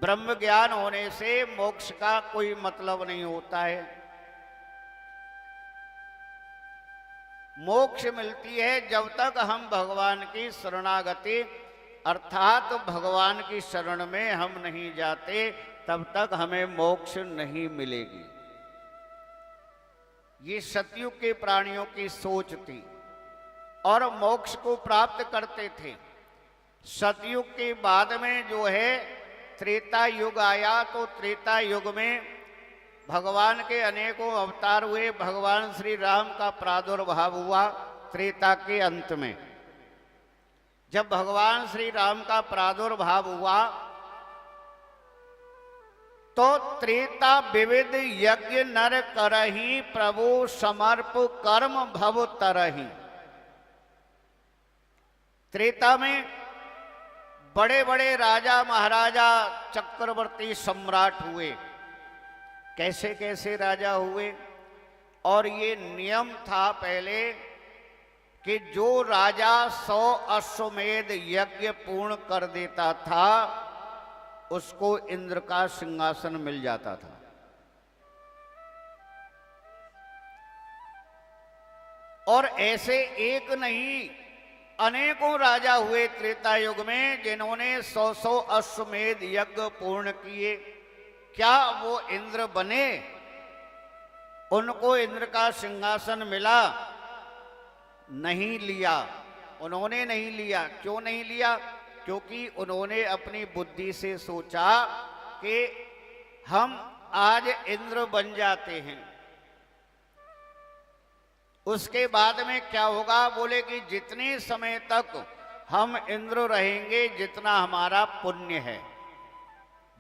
ब्रह्म ज्ञान होने से मोक्ष का कोई मतलब नहीं होता है। मोक्ष मिलती है जब तक हम भगवान की शरणागति अर्थात भगवान की शरण में हम नहीं जाते, तब तक हमें मोक्ष नहीं मिलेगी। ये सतयुग के प्राणियों की सोच थी और मोक्ष को प्राप्त करते थे। सतयुग के बाद में जो है त्रेता युग आया, तो त्रेता युग में भगवान के अनेकों अवतार हुए। भगवान श्री राम का प्रादुर्भाव हुआ त्रेता के अंत में। जब भगवान श्री राम का प्रादुर्भाव हुआ तो त्रेता विविध यज्ञ नर करही, प्रभु समर्प कर्म भव तरही। त्रेता में बड़े बड़े राजा महाराजा चक्रवर्ती सम्राट हुए। कैसे कैसे राजा हुए? और ये नियम था पहले कि जो राजा 100 अश्वमेध यज्ञ पूर्ण कर देता था उसको इंद्र का सिंहासन मिल जाता था। और ऐसे एक नहीं अनेकों राजा हुए त्रेता युग में जिन्होंने 100 अश्वमेध यज्ञ पूर्ण किए। क्या वो इंद्र बने? उनको इंद्र का सिंहासन मिला? नहीं लिया, उन्होंने नहीं लिया। क्यों नहीं लिया? क्योंकि उन्होंने अपनी बुद्धि से सोचा कि हम आज इंद्र बन जाते हैं, उसके बाद में क्या होगा? बोले कि जितने समय तक हम इंद्र रहेंगे, जितना हमारा पुण्य है,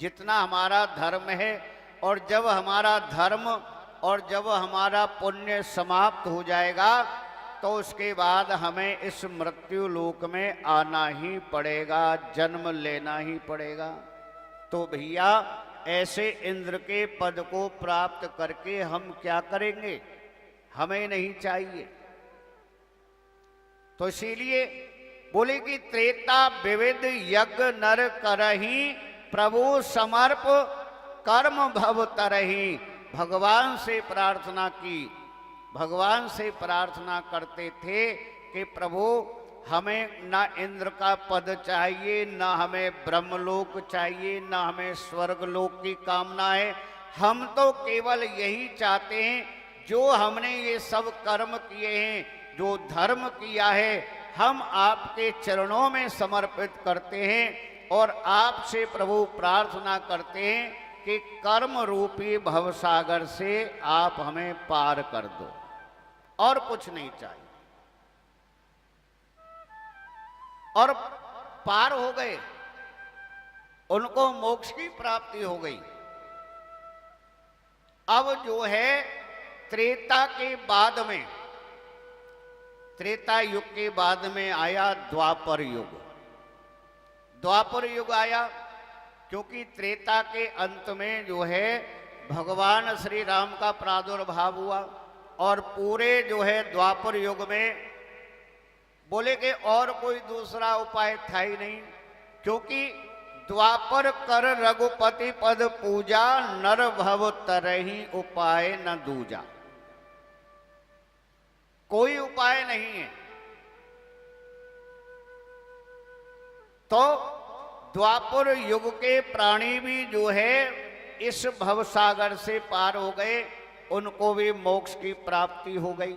जितना हमारा धर्म है, और जब हमारा धर्म और जब हमारा पुण्य समाप्त हो जाएगा तो उसके बाद हमें इस मृत्यु लोक में आना ही पड़ेगा, जन्म लेना ही पड़ेगा। तो भैया ऐसे इंद्र के पद को प्राप्त करके हम क्या करेंगे? हमें नहीं चाहिए। तो इसीलिए बोले कि त्रेता विविध यज्ञ नर करही, प्रभु समर्प कर्म भव तरही। भगवान से प्रार्थना की, भगवान से प्रार्थना करते थे कि प्रभु हमें ना इंद्र का पद चाहिए, ना हमें ब्रह्मलोक चाहिए, ना हमें स्वर्गलोक की कामना है। हम तो केवल यही चाहते हैं, जो हमने ये सब कर्म किए हैं, जो धर्म किया है, हम आपके चरणों में समर्पित करते हैं और आपसे प्रभु प्रार्थना करते हैं कि कर्म रूपी भवसागर से आप हमें पार कर दो, और कुछ नहीं चाहिए। और पार हो गए, उनको मोक्ष की प्राप्ति हो गई। अब जो है त्रेता के बाद में, त्रेता युग के बाद में आया द्वापर युग। द्वापर युग आया क्योंकि त्रेता के अंत में जो है भगवान श्री राम का प्रादुर्भाव हुआ, और पूरे जो है द्वापर युग में बोले कि और कोई दूसरा उपाय था ही नहीं, क्योंकि द्वापर कर रघुपति पद पूजा, नर भव तरही उपाय न दूजा। कोई उपाय नहीं है। तो द्वापर युग के प्राणी भी जो है इस भवसागर से पार हो गए, उनको भी मोक्ष की प्राप्ति हो गई।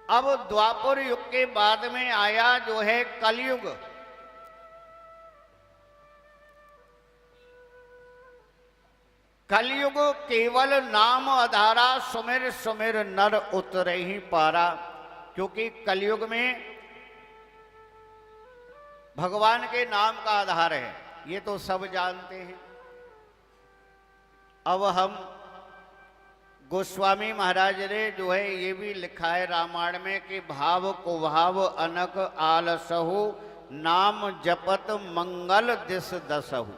अब द्वापर युग के बाद में आया जो है कलयुग। कलयुग केवल नाम आधारा, सुमिर सुमिर नर उतरे ही पारा। क्योंकि कलयुग में भगवान के नाम का आधार है, ये तो सब जानते हैं। अब हम गोस्वामी महाराज ने जो है ये भी लिखा है रामायण में कि भाव को भाव अनक आलसहु, नाम जपत मंगल दिस दसहु।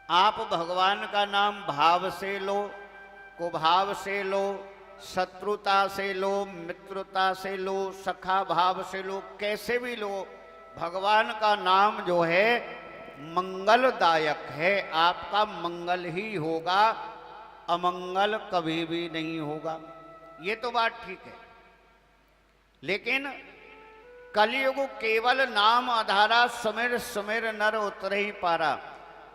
आप भगवान का नाम भाव से लो, कुभाव से लो, शत्रुता से लो, मित्रता से लो, सखा भाव से लो, कैसे भी लो, भगवान का नाम जो है मंगलदायक है। आपका मंगल ही होगा, अमंगल कभी भी नहीं होगा। ये तो बात ठीक है। लेकिन कलयुग केवल नाम आधारा, सुमिर सुमिर नर उतरे ही पारा।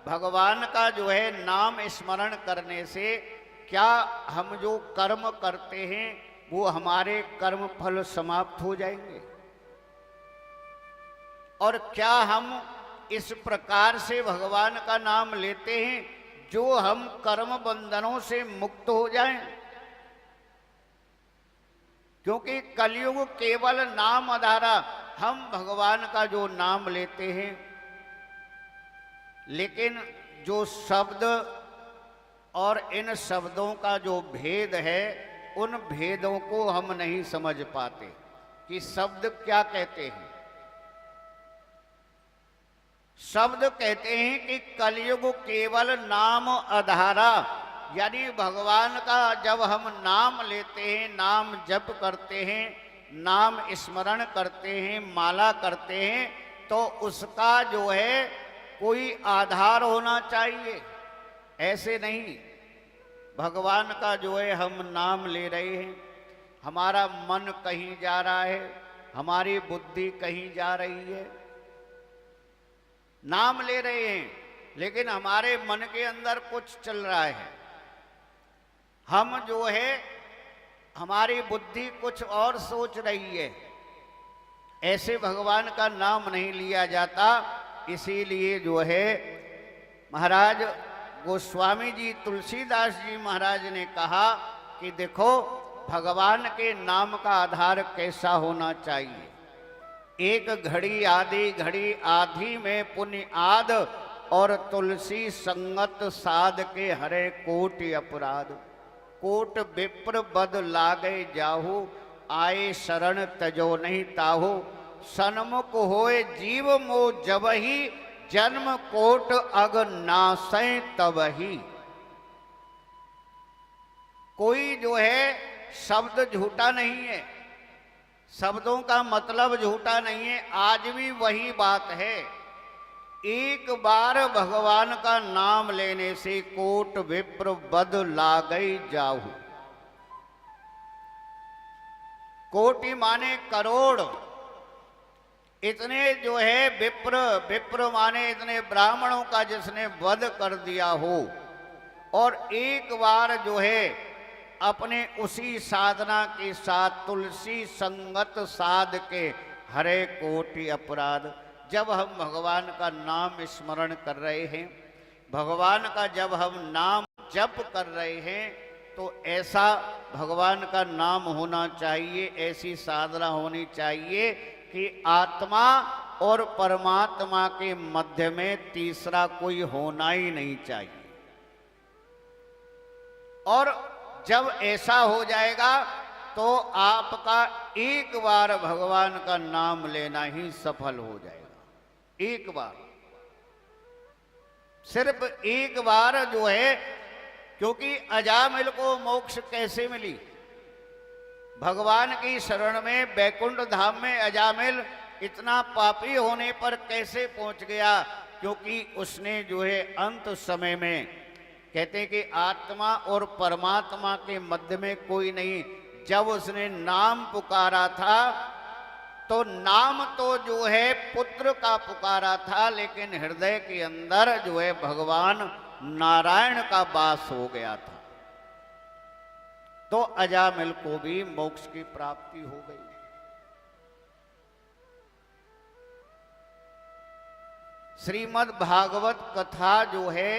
भगवान का जो है नाम स्मरण करने से क्या हम जो कर्म करते हैं वो हमारे कर्म फल समाप्त हो जाएंगे? और क्या हम इस प्रकार से भगवान का नाम लेते हैं जो हम कर्म बंधनों से मुक्त हो जाएं? क्योंकि कलयुग केवल नाम आधारा, हम भगवान का जो नाम लेते हैं, लेकिन जो शब्द और इन शब्दों का जो भेद है, उन भेदों को हम नहीं समझ पाते कि शब्द क्या कहते हैं। शब्द कहते हैं कि कलयुग केवल नाम आधारा, यानी भगवान का जब हम नाम लेते हैं, नाम जप करते हैं, नाम स्मरण करते हैं, माला करते हैं, तो उसका जो है कोई आधार होना चाहिए। ऐसे नहीं, भगवान का जो है हम नाम ले रहे हैं, हमारा मन कहीं जा रहा है, हमारी बुद्धि कहीं जा रही है, नाम ले रहे हैं, लेकिन हमारे मन के अंदर कुछ चल रहा है। हम जो है हमारी बुद्धि कुछ और सोच रही है। ऐसे भगवान का नाम नहीं लिया जाता। इसीलिए जो है महाराज गोस्वामी जी, तुलसीदास जी महाराज ने कहा कि देखो भगवान के नाम का आधार कैसा होना चाहिए? एक घड़ी आदि घड़ी आधी में पुण्य आद, और तुलसी संगत साध के हरे कोटि अपराध। कोट विप्र बद लागे जाहु, आए शरण तजो नहीं ताहु। सन्मुख होए जीव मो जबहि, जन्म कोट अग नासै तबहि। कोई जो है शब्द झूठा नहीं है, शब्दों का मतलब झूठा नहीं है। आज भी वही बात है, एक बार भगवान का नाम लेने से कोट विप्र बद लागई जाहु। कोटि माने करोड़, इतने जो है विप्र, विप्र माने इतने ब्राह्मणों का जिसने वध कर दिया हो, और एक बार जो है अपने उसी साधना के साथ तुलसी संगत साध के हरे कोटि अपराध। जब हम भगवान का नाम स्मरण कर रहे हैं, भगवान का जब हम नाम जप कर रहे हैं, तो ऐसा भगवान का नाम होना चाहिए, ऐसी साधना होनी चाहिए कि आत्मा और परमात्मा के मध्य में तीसरा कोई होना ही नहीं चाहिए। और जब ऐसा हो जाएगा तो आपका एक बार भगवान का नाम लेना ही सफल हो जाएगा। एक बार, सिर्फ एक बार जो है, क्योंकि अजामिल को मोक्ष कैसे मिली? भगवान की शरण में बैकुंठ धाम में अजामिल इतना पापी होने पर कैसे पहुंच गया? क्योंकि उसने जो है अंत समय में, कहते हैं कि आत्मा और परमात्मा के मध्य में कोई नहीं। जब उसने नाम पुकारा था तो नाम तो जो है पुत्र का पुकारा था, लेकिन हृदय के अंदर जो है भगवान नारायण का वास हो गया था। तो अजामिल को भी मोक्ष की प्राप्ति हो गई। श्रीमद् भागवत कथा जो है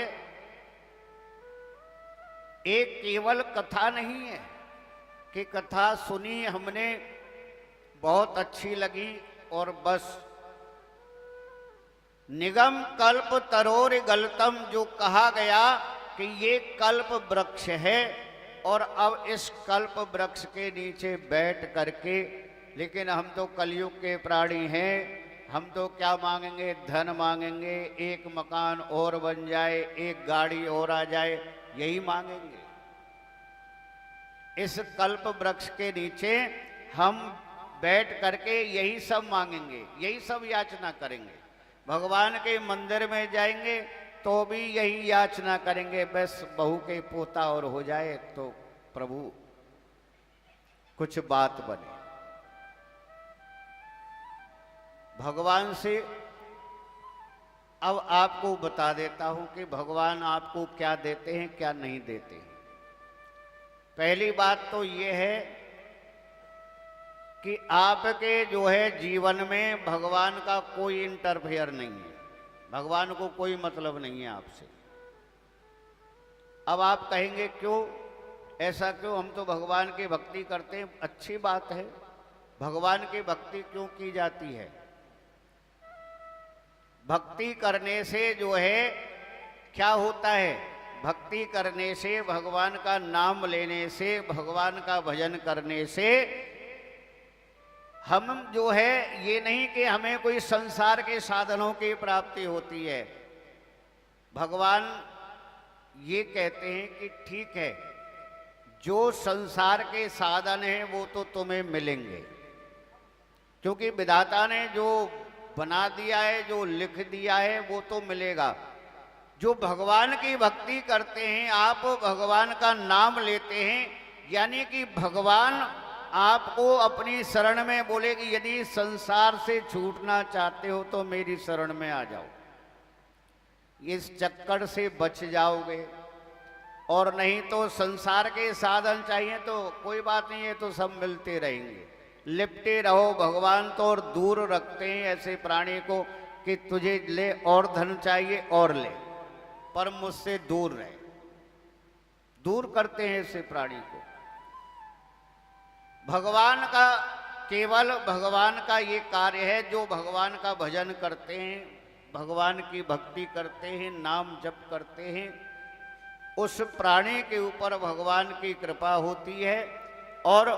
एक केवल कथा नहीं है कि कथा सुनी हमने, बहुत अच्छी लगी और बस। निगम कल्प तरोर गलतम, जो कहा गया कि ये कल्प वृक्ष है, और अब इस कल्प वृक्ष के नीचे बैठ करके, लेकिन हम तो कलयुग के प्राणी हैं, हम तो क्या मांगेंगे? धन मांगेंगे, एक मकान और बन जाए, एक गाड़ी और आ जाए, यही मांगेंगे। इस कल्प वृक्ष के नीचे हम बैठ करके यही सब मांगेंगे, यही सब याचना करेंगे। भगवान के मंदिर में जाएंगे तो भी यही याचना करेंगे, बस बहू के पोता और हो जाए तो प्रभु कुछ बात बने। भगवान से अब आपको बता देता हूं कि भगवान आपको क्या देते हैं, क्या नहीं देते हैं। पहली बात तो ये है कि आपके जो है जीवन में भगवान का कोई इंटरफेयर नहीं है, भगवान को कोई मतलब नहीं है आपसे। अब आप कहेंगे क्यों, ऐसा क्यों? हम तो भगवान की भक्ति करते हैं। अच्छी बात है, भगवान की भक्ति क्यों की जाती है? भक्ति करने से जो है क्या होता है? भक्ति करने से, भगवान का नाम लेने से, भगवान का भजन करने से हम जो है, ये नहीं कि हमें कोई संसार के साधनों की प्राप्ति होती है। भगवान ये कहते हैं कि ठीक है, जो संसार के साधन हैं वो तो तुम्हें मिलेंगे, क्योंकि विधाता ने जो बना दिया है, जो लिख दिया है, वो तो मिलेगा। जो भगवान की भक्ति करते हैं, आप भगवान का नाम लेते हैं, यानी कि भगवान आपको अपनी शरण में बोले कि यदि संसार से छूटना चाहते हो तो मेरी शरण में आ जाओ, इस चक्कर से बच जाओगे। और नहीं तो संसार के साधन चाहिए तो कोई बात नहीं है, तो सब मिलते रहेंगे, लिपटे रहो। भगवान तो और दूर रखते हैं ऐसे प्राणी को कि तुझे ले और धन चाहिए और ले, पर मुझसे दूर रहे, दूर करते हैं ऐसे प्राणी को। भगवान का, केवल भगवान का ये कार्य है, जो भगवान का भजन करते हैं, भगवान की भक्ति करते हैं, नाम जप करते हैं, उस प्राणी के ऊपर भगवान की कृपा होती है और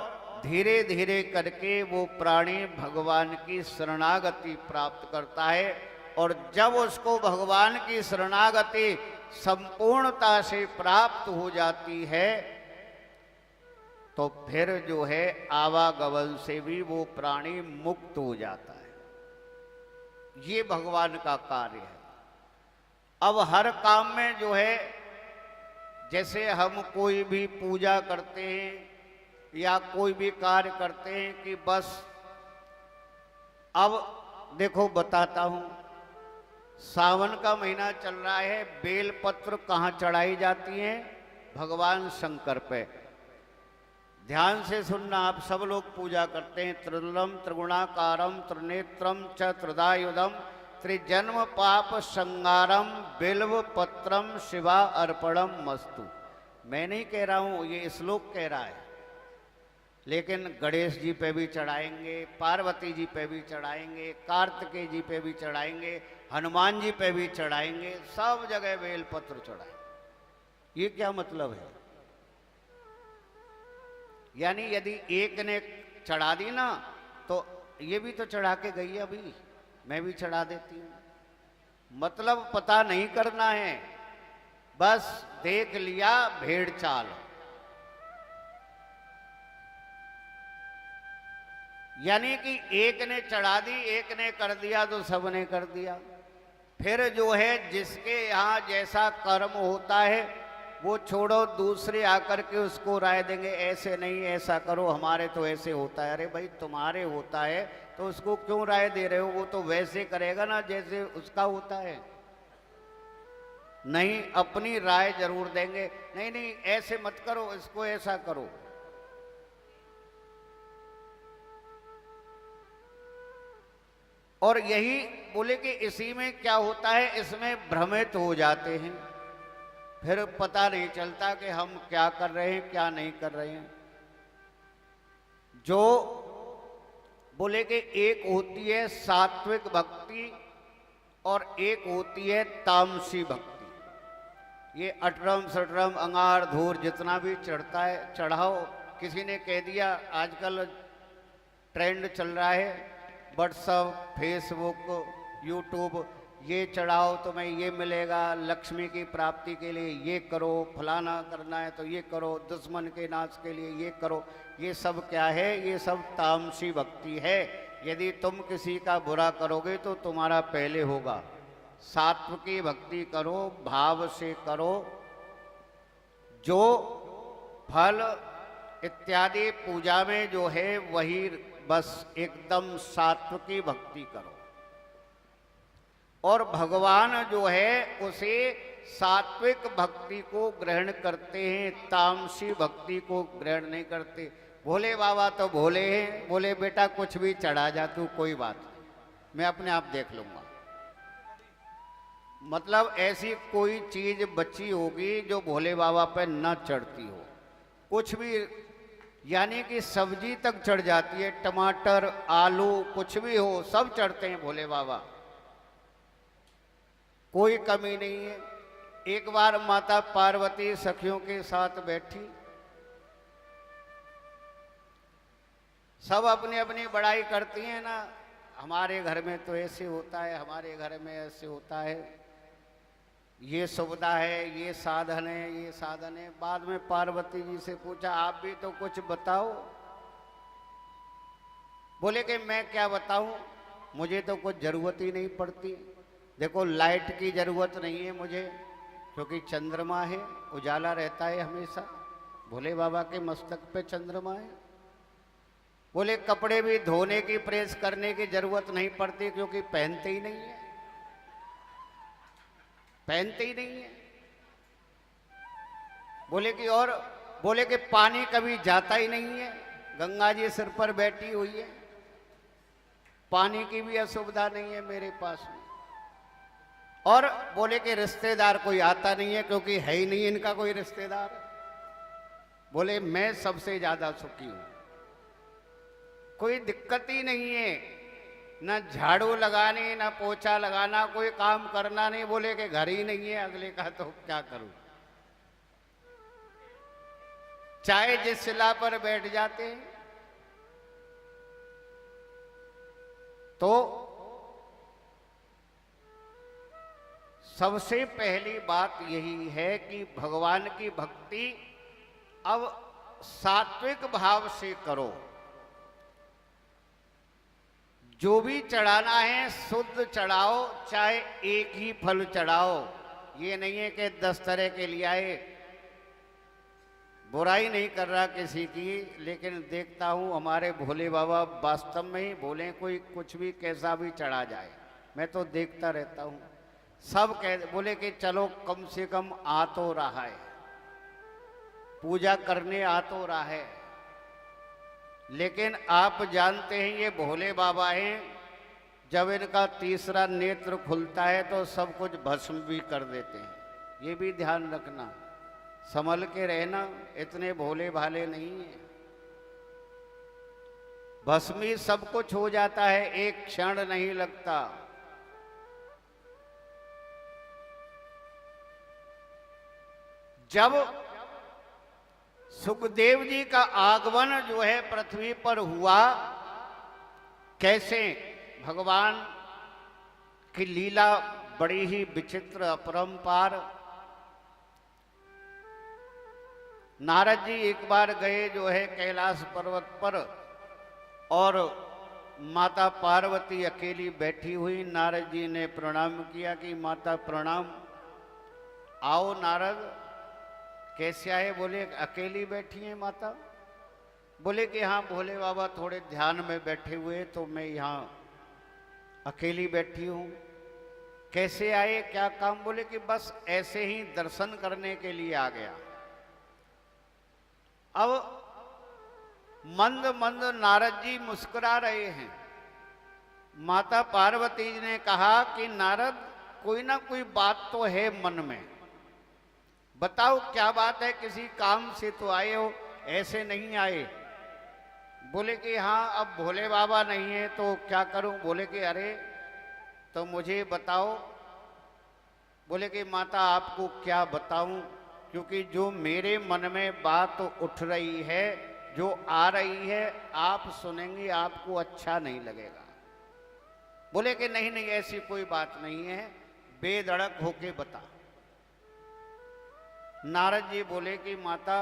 धीरे धीरे करके वो प्राणी भगवान की शरणागति प्राप्त करता है। और जब उसको भगवान की शरणागति संपूर्णता से प्राप्त हो जाती है तो फिर जो है आवागमन से भी वो प्राणी मुक्त हो जाता है। ये भगवान का कार्य है। अब हर काम में जो है, जैसे हम कोई भी पूजा करते हैं या कोई भी कार्य करते हैं कि बस, अब देखो बताता हूं, सावन का महीना चल रहा है, बेलपत्र कहाँ चढ़ाई जाती है? भगवान शंकर पे। ध्यान से सुनना, आप सब लोग पूजा करते हैं। त्रिदलम त्रिगुणाकारम त्रिनेत्रम च त्रिदायुधम त्रिजन्म पाप संगारम बिल्व पत्रम शिवा अर्पणम मस्तु। मैं नहीं कह रहा हूं, ये श्लोक कह रहा है। लेकिन गणेश जी पे भी चढ़ाएंगे, पार्वती जी पे भी चढ़ाएंगे, कार्तिकेय जी पे भी चढ़ाएंगे, हनुमान जी पे भी चढ़ाएंगे, सब जगह बेलपत्र चढ़ाएंगे। ये क्या मतलब है? यानी यदि एक ने चढ़ा दी ना तो ये भी तो चढ़ा के गई, अभी मैं भी चढ़ा देती हूं। मतलब पता नहीं करना है, बस देख लिया भेड़ चाल। यानी कि एक ने चढ़ा दी, एक ने कर दिया तो सबने कर दिया। फिर जो है जिसके यहाँ जैसा कर्म होता है वो छोड़ो, दूसरे आकर के उसको राय देंगे, ऐसे नहीं ऐसा करो, हमारे तो ऐसे होता है। अरे भाई तुम्हारे होता है तो उसको क्यों राय दे रहे हो? वो तो वैसे करेगा ना जैसे उसका होता है। नहीं, अपनी राय जरूर देंगे, नहीं नहीं ऐसे मत करो, इसको ऐसा करो। और यही बोले कि इसी में क्या होता है, इसमें भ्रमित हो जाते हैं, फिर पता नहीं चलता कि हम क्या कर रहे हैं क्या नहीं कर रहे हैं। जो बोले कि एक होती है सात्विक भक्ति और एक होती है तामसी भक्ति। ये अटरम सटरम अंगार धूर जितना भी चढ़ता है चढ़ाओ। किसी ने कह दिया, आजकल ट्रेंड चल रहा है व्हाट्सएप, फेसबुक, यूट्यूब, ये चढ़ाओ तुम्हें ये मिलेगा, लक्ष्मी की प्राप्ति के लिए ये करो, फलाना करना है तो ये करो, दुश्मन के नाश के लिए ये करो। ये सब क्या है? ये सब तामसी भक्ति है। यदि तुम किसी का बुरा करोगे तो तुम्हारा पहले होगा। सात्विकी भक्ति करो, भाव से करो, जो फल इत्यादि पूजा में जो है वही बस एकदम सात्विकी भक्ति करो। और भगवान जो है उसे सात्विक भक्ति को ग्रहण करते हैं, तामसी भक्ति को ग्रहण नहीं करते। भोले बाबा तो भोले हैं, बोले बेटा कुछ भी चढ़ा जा तू, कोई बात नहीं, मैं अपने आप देख लूंगा। मतलब ऐसी कोई चीज बची होगी जो भोले बाबा पे न चढ़ती हो, कुछ भी, यानी कि सब्जी तक चढ़ जाती है, टमाटर आलू कुछ भी हो सब चढ़ते हैं भोले बाबा, कोई कमी नहीं है। एक बार माता पार्वती सखियों के साथ बैठी, सब अपनी अपनी बड़ाई करती हैं ना, हमारे घर में तो ऐसे होता है, हमारे घर में ऐसे होता है, ये सुविधा है, ये साधन है, ये साधन है। बाद में पार्वती जी से पूछा, आप भी तो कुछ बताओ। बोले कि मैं क्या बताऊं, मुझे तो कुछ जरूरत ही नहीं पड़ती। देखो लाइट की जरूरत नहीं है मुझे, क्योंकि चंद्रमा है, उजाला रहता है हमेशा। भोले बाबा के मस्तक पे चंद्रमा है। बोले कपड़े भी धोने की, प्रेस करने की जरूरत नहीं पड़ती, क्योंकि पहनते ही नहीं है, पहनते ही नहीं है। बोले कि और, बोले कि पानी कभी जाता ही नहीं है, गंगा जी सिर पर बैठी हुई है, पानी की भी असुविधा नहीं है मेरे पास में। और बोले कि रिश्तेदार कोई आता नहीं है, क्योंकि है ही नहीं इनका कोई रिश्तेदार। बोले मैं सबसे ज्यादा सुखी हूं। कोई दिक्कत ही नहीं है, न झाड़ू लगानी न पोछा लगाना, कोई काम करना नहीं। बोले कि घर ही नहीं है अगले का, तो क्या करूं। चाहे जिस शिला पर बैठ जाते हैं तो सबसे पहली बात यही है कि भगवान की भक्ति अब सात्विक भाव से करो। जो भी चढ़ाना है शुद्ध चढ़ाओ, चाहे एक ही फल चढ़ाओ। ये नहीं है कि 10 तरह के लिए आए। बुराई नहीं कर रहा किसी की, लेकिन देखता हूँ हमारे भोले बाबा वास्तव में ही भोले, कोई कुछ भी कैसा भी चढ़ा जाए, मैं तो देखता रहता हूँ। सब कह बोले कि चलो कम से कम आ तो रहा है, पूजा करने आ तो रहा है। लेकिन आप जानते हैं ये भोले बाबा हैं, जब इनका तीसरा नेत्र खुलता है तो सब कुछ भस्म भी कर देते हैं। ये भी ध्यान रखना, संभल के रहना, इतने भोले भाले नहीं है। भस्म ही सब कुछ हो जाता है, एक क्षण नहीं लगता। जब सुखदेव जी का आगमन जो है पृथ्वी पर हुआ, कैसे भगवान की लीला बड़ी ही विचित्र अपरंपार। नारद जी एक बार गए जो है कैलाश पर्वत पर, और माता पार्वती अकेली बैठी हुई। नारद जी ने प्रणाम किया कि माता प्रणाम। आओ नारद, कैसे आए? बोले अकेली बैठी हैं माता। बोले कि हाँ भोले बाबा थोड़े ध्यान में बैठे हुए, तो मैं यहाँ अकेली बैठी हूँ। कैसे आए, क्या काम? बोले कि बस ऐसे ही दर्शन करने के लिए आ गया। अब मंद मंद नारद जी मुस्कुरा रहे हैं। माता पार्वती जी ने कहा कि नारद, कोई ना कोई बात तो है मन में, बताओ क्या बात है? किसी काम से तो आए हो, ऐसे नहीं आए। बोले कि हाँ अब भोले बाबा नहीं है तो क्या करूं? बोले कि अरे तो मुझे बताओ। बोले कि माता आपको क्या बताऊं, क्योंकि जो मेरे मन में बात उठ रही है, जो आ रही है, आप सुनेंगे आपको अच्छा नहीं लगेगा। बोले कि नहीं नहीं ऐसी कोई बात नहीं है, बेधड़क होके बता। नारद जी बोले कि माता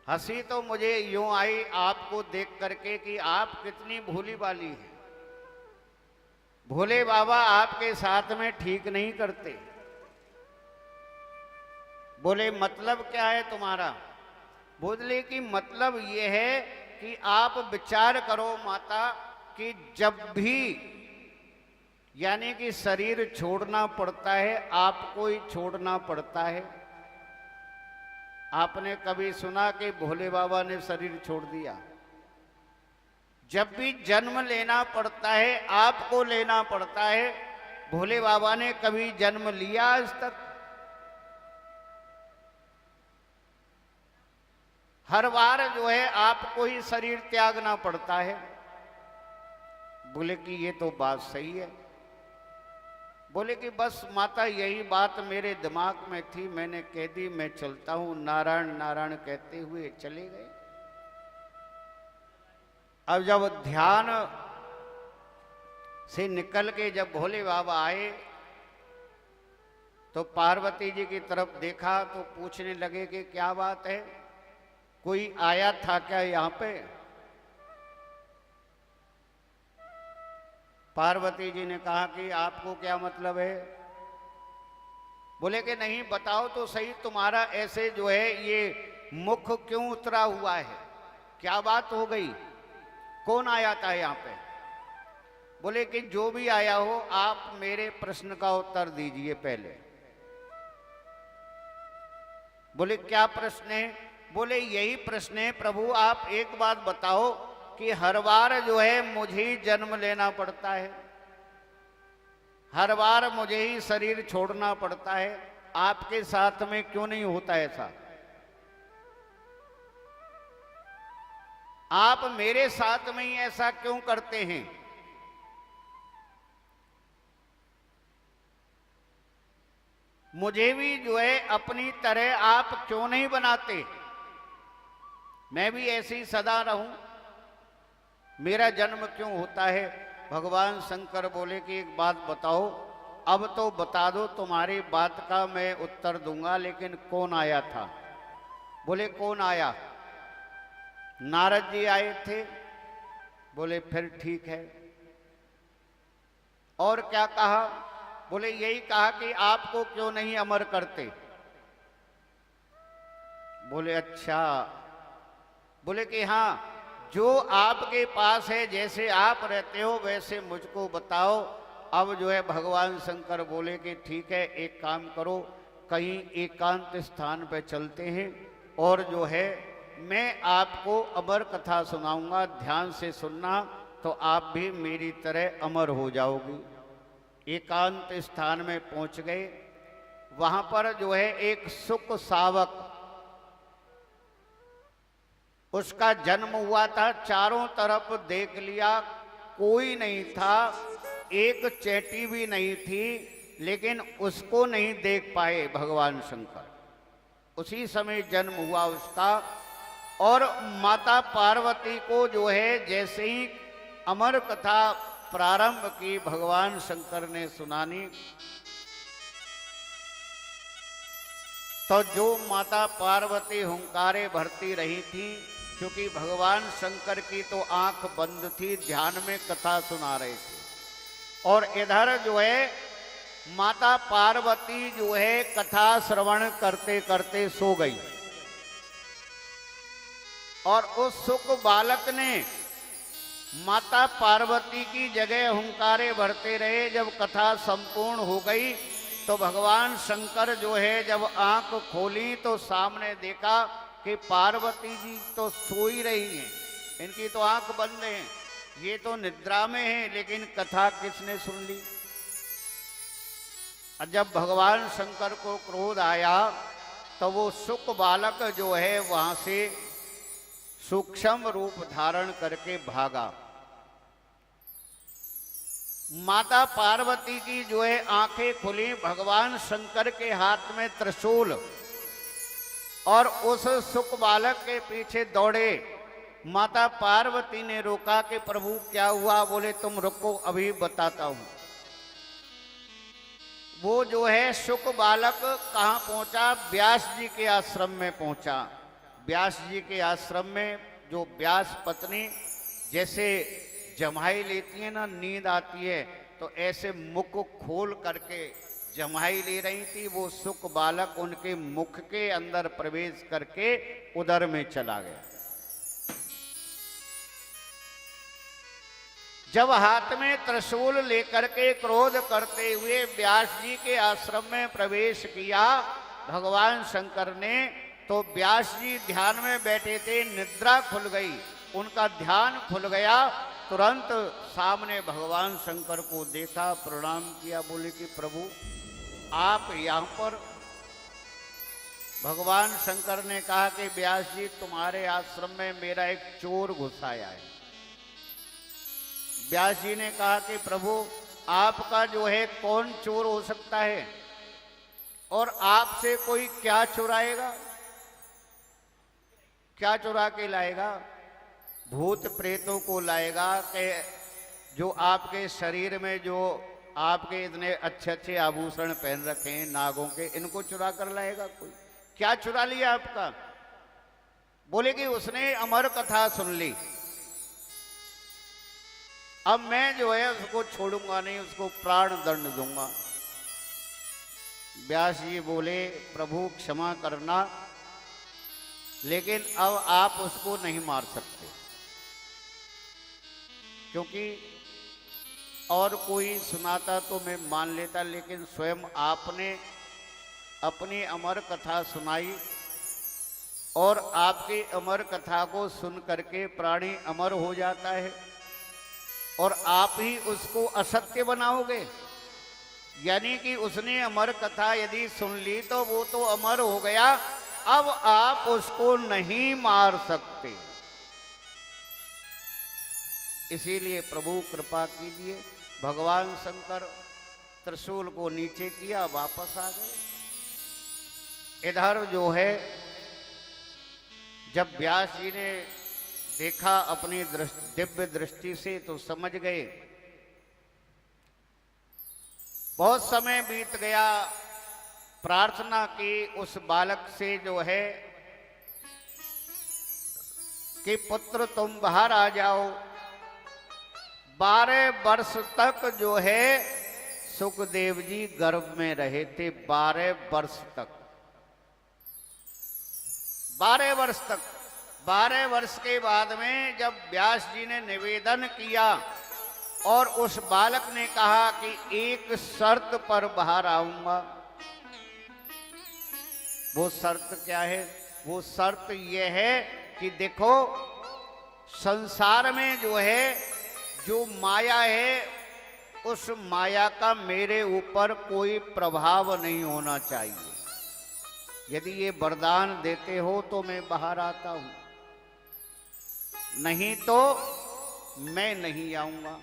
हंसी तो मुझे यूं आई आपको देख करके कि आप कितनी भोली वाली हैं। भोले बाबा आपके साथ में ठीक नहीं करते। बोले मतलब क्या है तुम्हारा? बोले कि मतलब ये है कि आप विचार करो माता कि जब भी यानी कि शरीर छोड़ना पड़ता है, आपको ही छोड़ना पड़ता है। आपने कभी सुना कि भोले बाबा ने शरीर छोड़ दिया? जब भी जन्म लेना पड़ता है, आपको लेना पड़ता है। भोले बाबा ने कभी जन्म लिया आज तक? हर बार जो है आपको ही शरीर त्यागना पड़ता है। बोले कि ये तो बात सही है। बोले कि बस माता यही बात मेरे दिमाग में थी, मैंने कह दी, मैं चलता हूं। नारायण नारायण कहते हुए चले गए। अब जब ध्यान से निकल के जब भोले बाबा आए तो पार्वती जी की तरफ देखा तो पूछने लगे कि क्या बात है, कोई आया था क्या यहाँ पे? पार्वती जी ने कहा कि आपको क्या मतलब है? बोले कि नहीं बताओ तो सही, तुम्हारा ऐसे जो है ये मुख क्यों उतरा हुआ है, क्या बात हो गई? कौन आया था यहाँ पे? बोले कि जो भी आया हो आप मेरे प्रश्न का उत्तर दीजिए पहले। बोले क्या प्रश्न है? बोले यही प्रश्न है प्रभु, आप एक बात बताओ कि हर बार जो है मुझे ही जन्म लेना पड़ता है, हर बार मुझे ही शरीर छोड़ना पड़ता है, आपके साथ में क्यों नहीं होता ऐसा? आप मेरे साथ में ही ऐसा क्यों करते हैं? मुझे भी जो है अपनी तरह आप क्यों नहीं बनाते? मैं भी ऐसे ही सदा रहूं? मेरा जन्म क्यों होता है? भगवान शंकर बोले कि एक बात बताओ। अब तो बता दो, तुम्हारी बात का मैं उत्तर दूंगा, लेकिन कौन आया था? बोले कौन आया? नारद जी आए थे। बोले फिर ठीक है। और क्या कहा? बोले यही कहा कि आपको क्यों नहीं अमर करते। बोले अच्छा। बोले कि हाँ, जो आपके पास है, जैसे आप रहते हो वैसे मुझको बताओ। अब जो है भगवान शंकर बोले कि ठीक है, एक काम करो, कहीं एकांत स्थान पे चलते हैं और जो है मैं आपको अमर कथा सुनाऊंगा, ध्यान से सुनना, तो आप भी मेरी तरह अमर हो जाओगी। एकांत स्थान में पहुंच गए। वहां पर जो है एक सुक सावक, उसका जन्म हुआ था। चारों तरफ देख लिया, कोई नहीं था, एक चेटी भी नहीं थी, लेकिन उसको नहीं देख पाए भगवान शंकर। उसी समय जन्म हुआ उसका। और माता पार्वती को जो है जैसे ही अमर कथा प्रारंभ की भगवान शंकर ने सुनानी, तो जो माता पार्वती हुंकारे भरती रही थी, क्योंकि भगवान शंकर की तो आंख बंद थी, ध्यान में कथा सुना रहे थे, और इधर जो है माता पार्वती जो है कथा श्रवण करते करते सो गई। और उस सुक बालक ने माता पार्वती की जगह हुंकारे भरते रहे। जब कथा संपूर्ण हो गई तो भगवान शंकर जो है जब आंख खोली तो सामने देखा कि पार्वती जी तो सो ही रही हैं, इनकी तो आंख बंद है, ये तो निद्रा में है, लेकिन कथा किसने सुन ली? और जब भगवान शंकर को क्रोध आया तो वो सुक बालक जो है वहां से सूक्ष्म रूप धारण करके भागा। माता पार्वती की जो है आंखें खुली, भगवान शंकर के हाथ में त्रिशूल, और उस सुक बालक के पीछे दौड़े। माता पार्वती ने रोका कि प्रभु क्या हुआ? बोले तुम रुको, अभी बताता हूं। वो जो है सुक बालक कहाँ पहुंचा? व्यास जी के आश्रम में पहुंचा। व्यास जी के आश्रम में जो व्यास पत्नी जैसे जमाई लेती है ना, नींद आती है, तो ऐसे मुख खोल करके जमाई ले रही थी। वो सुक बालक उनके मुख के अंदर प्रवेश करके उदर में चला गया। जब हाथ में त्रिशूल लेकर के क्रोध करते हुए व्यास जी के आश्रम में प्रवेश किया भगवान शंकर ने, तो व्यास जी ध्यान में बैठे थे, निद्रा खुल गई, उनका ध्यान खुल गया। तुरंत सामने भगवान शंकर को देखा, प्रणाम किया, बोले कि प्रभु आप यहाँ पर? भगवान शंकर ने कहा कि व्यास जी तुम्हारे आश्रम में मेरा एक चोर घुस आया है। व्यास जी ने कहा कि प्रभु आपका जो है कौन चोर हो सकता है, और आपसे कोई क्या चुराएगा? क्या चुरा के लाएगा? भूत प्रेतों को लाएगा कि जो आपके शरीर में जो आपके इतने अच्छे अच्छे आभूषण पहन रखे हैं नागों के, इनको चुरा कर लाएगा कोई? क्या चुरा लिया आपका? बोले कि उसने अमर कथा सुन ली, अब मैं जो है उसको छोड़ूंगा नहीं, उसको प्राण दंड दूंगा। व्यास जी बोले प्रभु क्षमा करना, लेकिन अब आप उसको नहीं मार सकते, क्योंकि और कोई सुनाता तो मैं मान लेता, लेकिन स्वयं आपने अपनी अमर कथा सुनाई, और आपकी अमर कथा को सुन करके प्राणी अमर हो जाता है, और आप ही उसको असत्य बनाओगे। यानी कि उसने अमर कथा यदि सुन ली तो वो तो अमर हो गया, अब आप उसको नहीं मार सकते। इसीलिए प्रभु कृपा कीजिए। भगवान शंकर त्रिशूल को नीचे किया, वापस आ गए। इधर जो है जब व्यास जी ने देखा अपनी दिव्य दृष्टि से तो समझ गए। बहुत समय बीत गया, प्रार्थना की उस बालक से जो है कि पुत्र तुम बाहर आ जाओ। 12 वर्ष तक जो है सुखदेव जी गर्भ में रहे थे। 12 वर्ष तक, 12 वर्ष तक। 12 वर्ष के बाद में जब व्यास जी ने निवेदन किया और उस बालक ने कहा कि एक शर्त पर बाहर आऊंगा। वो शर्त क्या है? वो शर्त यह है कि देखो, संसार में जो है जो माया है, उस माया का मेरे ऊपर कोई प्रभाव नहीं होना चाहिए। यदि ये वरदान देते हो तो मैं बाहर आता हूं, नहीं तो मैं नहीं आऊंगा।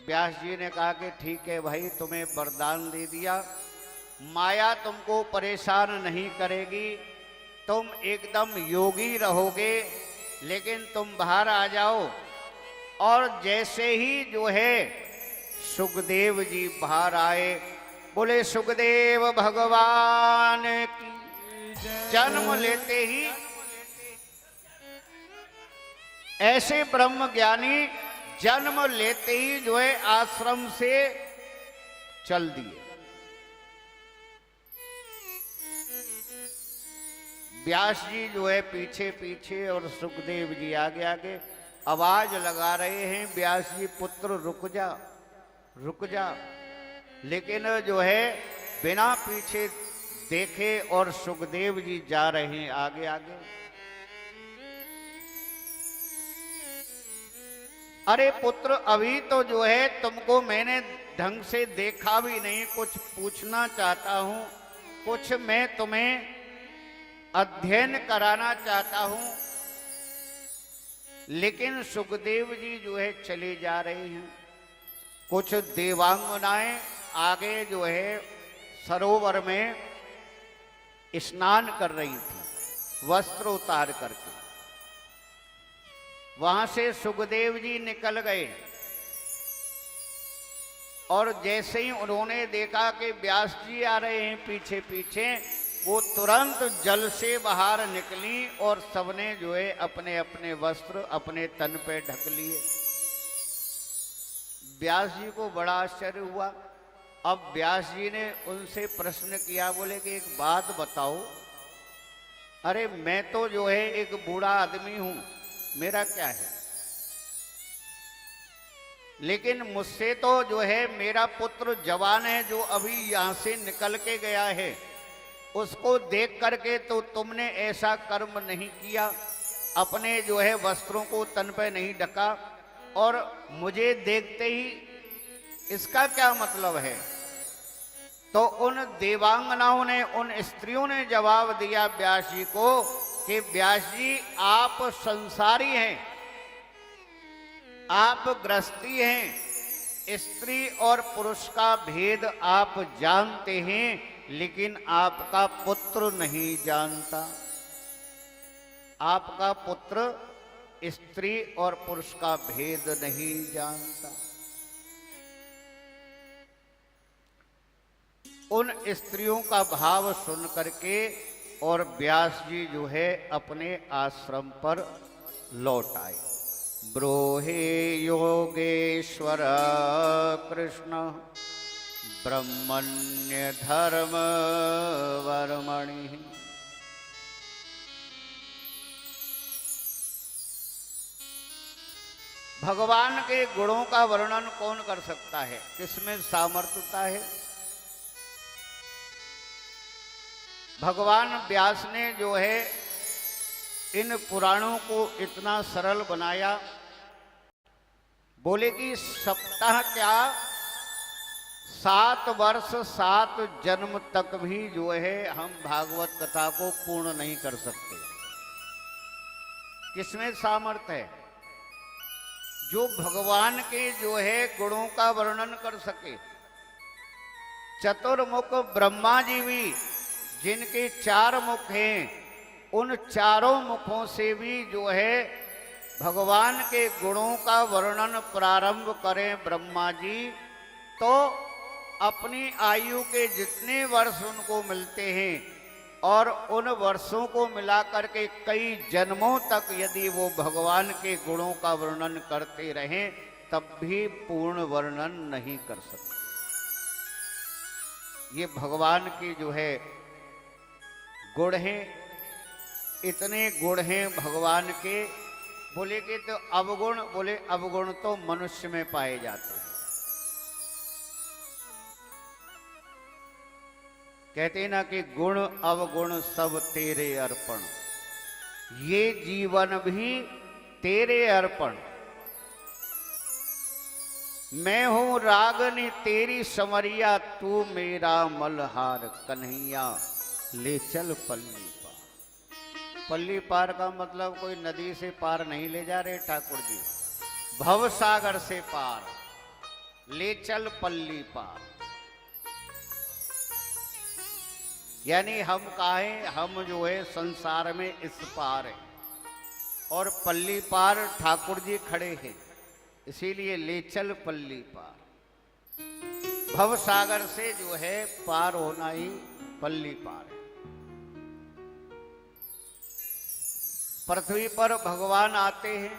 व्यास जी ने कहा कि ठीक है भाई, तुम्हें वरदान दे दिया, माया तुमको परेशान नहीं करेगी, तुम एकदम योगी रहोगे, लेकिन तुम बाहर आ जाओ। और जैसे ही जो है सुखदेव जी बाहर आए, बोले सुखदेव भगवान की। जन्म लेते ही ऐसे ब्रह्म ज्ञानी जन्म लेते ही जो है आश्रम से चल दिए। व्यास जी जो है पीछे पीछे और सुखदेव जी आगे आगे आवाज लगा रहे हैं, व्यास जी पुत्र रुक जा, रुक जा। लेकिन जो है बिना पीछे देखे और सुखदेव जी जा रहे हैं आगे आगे। अरे पुत्र, अभी तो जो है तुमको मैंने ढंग से देखा भी नहीं, कुछ पूछना चाहता हूं, कुछ मैं तुम्हें अध्ययन कराना चाहता हूं। लेकिन सुखदेव जी जो है चले जा रहे हैं। कुछ देवांगनाएं आगे जो है सरोवर में स्नान कर रही थी, वस्त्र उतार करके। वहां से सुखदेव जी निकल गए और जैसे ही उन्होंने देखा कि व्यास जी आ रहे हैं पीछे पीछे, वो तुरंत जल से बाहर निकली और सबने जो है अपने अपने वस्त्र अपने तन पे ढक लिए। व्यास जी को बड़ा आश्चर्य हुआ। अब व्यास जी ने उनसे प्रश्न किया, बोले कि एक बात बताओ। अरे मैं तो जो है एक बूढ़ा आदमी हूं, मेरा क्या है, लेकिन मुझसे तो जो है मेरा पुत्र जवान है जो अभी यहां से निकल के गया है, उसको देख करके तो तुमने ऐसा कर्म नहीं किया, अपने जो है वस्त्रों को तन पे नहीं ढका, और मुझे देखते ही इसका क्या मतलब है? तो उन देवांगनाओं ने, उन स्त्रियों ने जवाब दिया व्यास जी को कि व्यास जी आप संसारी हैं, आप गृहस्थी हैं, स्त्री और पुरुष का भेद आप जानते हैं, लेकिन आपका पुत्र नहीं जानता। आपका पुत्र स्त्री और पुरुष का भेद नहीं जानता। उन स्त्रियों का भाव सुन करके और व्यास जी जो है अपने आश्रम पर लौट आए। ब्रोहे योगेश्वर कृष्ण ब्रह्मण्य धर्म वर्मणि। भगवान के गुणों का वर्णन कौन कर सकता है? किसमें सामर्थ्यता है? भगवान व्यास ने जो है इन पुराणों को इतना सरल बनाया। बोले कि सप्ताह क्या, 7 वर्ष 7 जन्म तक भी जो है हम भागवत कथा को पूर्ण नहीं कर सकते। किसमें सामर्थ्य है? जो भगवान के जो है गुणों का वर्णन कर सके। चतुर्मुख ब्रह्मा जी भी, जिनके 4 मुख हैं, उन चारों मुखों से भी जो है भगवान के गुणों का वर्णन प्रारंभ करें ब्रह्मा जी, तो अपनी आयु के जितने वर्ष उनको मिलते हैं और उन वर्षों को मिलाकर के कई जन्मों तक यदि वो भगवान के गुणों का वर्णन करते रहें, तब भी पूर्ण वर्णन नहीं कर सकते। ये भगवान के जो है गुण हैं, इतने गुण हैं भगवान के। बोले कि तो अवगुण, बोले अवगुण तो मनुष्य में पाए जाते हैं। कहते ना कि गुण अवगुण सब तेरे अर्पण, ये जीवन भी तेरे अर्पण। मैं हूं रागनी तेरी समरिया, तू मेरा मलहार कन्हैया, ले चल पल्ली पार। पल्ली पार का मतलब कोई नदी से पार नहीं ले जा रहे ठाकुर जी, भव सागर से पार, ले चल पल्ली पार। यानी हम कहें, हम जो है संसार में इस पार है और पल्ली पार ठाकुर जी खड़े हैं, इसीलिए ले चल पल्ली पार। भव सागर से जो है पार होना ही पल्ली पार है। पृथ्वी पर भगवान आते हैं,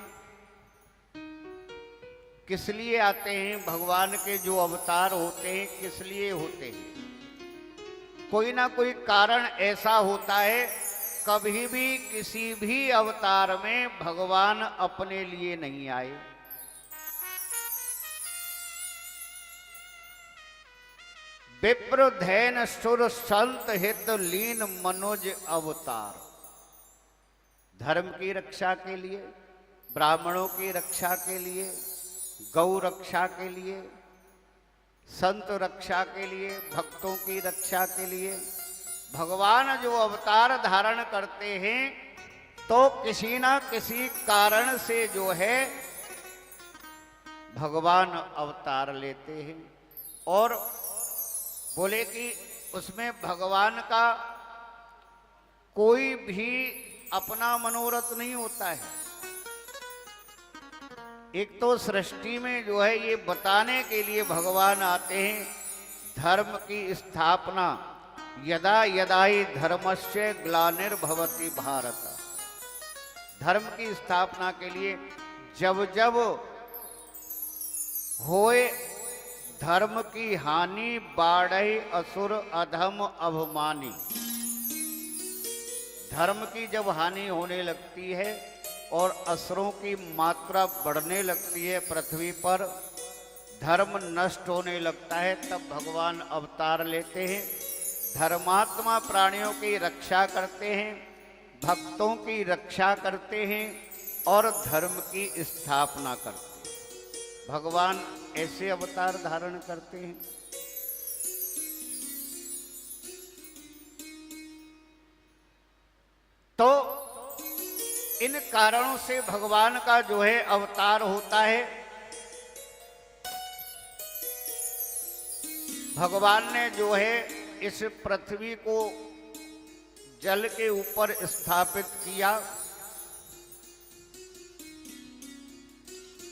किस लिए आते हैं? भगवान के जो अवतार होते हैं किस लिए होते हैं? कोई ना कोई कारण ऐसा होता है। कभी भी किसी भी अवतार में भगवान अपने लिए नहीं आए। विप्र धैन सुर संत हित लीन मनोज अवतार। धर्म की रक्षा के लिए, ब्राह्मणों की रक्षा के लिए, गौ रक्षा के लिए, संत रक्षा के लिए, भक्तों की रक्षा के लिए भगवान जो अवतार धारण करते हैं, तो किसी ना किसी कारण से जो है भगवान अवतार लेते हैं। और बोले कि उसमें भगवान का कोई भी अपना मनोरथ नहीं होता है। एक तो सृष्टि में जो है ये बताने के लिए भगवान आते हैं, धर्म की स्थापना, यदा यदा ही धर्मस्य ग्लानिर्भवति भारत। धर्म की स्थापना के लिए जब जब होए धर्म की हानि, बाढ़ई असुर अधम अभिमानी। धर्म की जब हानि होने लगती है और असुरों की मात्रा बढ़ने लगती है पृथ्वी पर, धर्म नष्ट होने लगता है, तब भगवान अवतार लेते हैं। धर्मात्मा प्राणियों की रक्षा करते हैं, भक्तों की रक्षा करते हैं और धर्म की स्थापना करते हैं। भगवान ऐसे अवतार धारण करते हैं। तो इन कारणों से भगवान का जो है अवतार होता है। भगवान ने जो है इस पृथ्वी को जल के ऊपर स्थापित किया।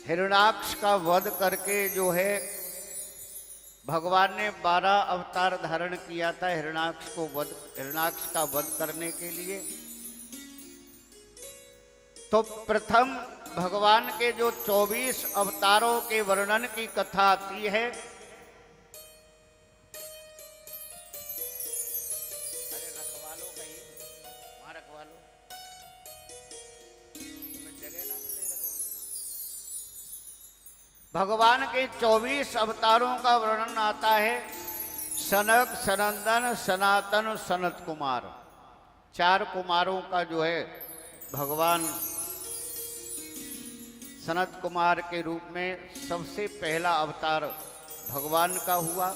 हिरण्याक्ष का वध करके जो है भगवान ने 12 अवतार धारण किया था हिरण्याक्ष का वध करने के लिए। तो प्रथम भगवान के जो 24 अवतारों के वर्णन की कथा आती है। अरे रखवा लो, कहीं वहां रखवा लो, जगह ना मिले रखवा। भगवान के 24 अवतारों का वर्णन आता है। सनक, सनंदन, सनातन, सनत कुमार, 4 कुमारों का जो है भगवान सनत कुमार के रूप में सबसे पहला अवतार भगवान का हुआ।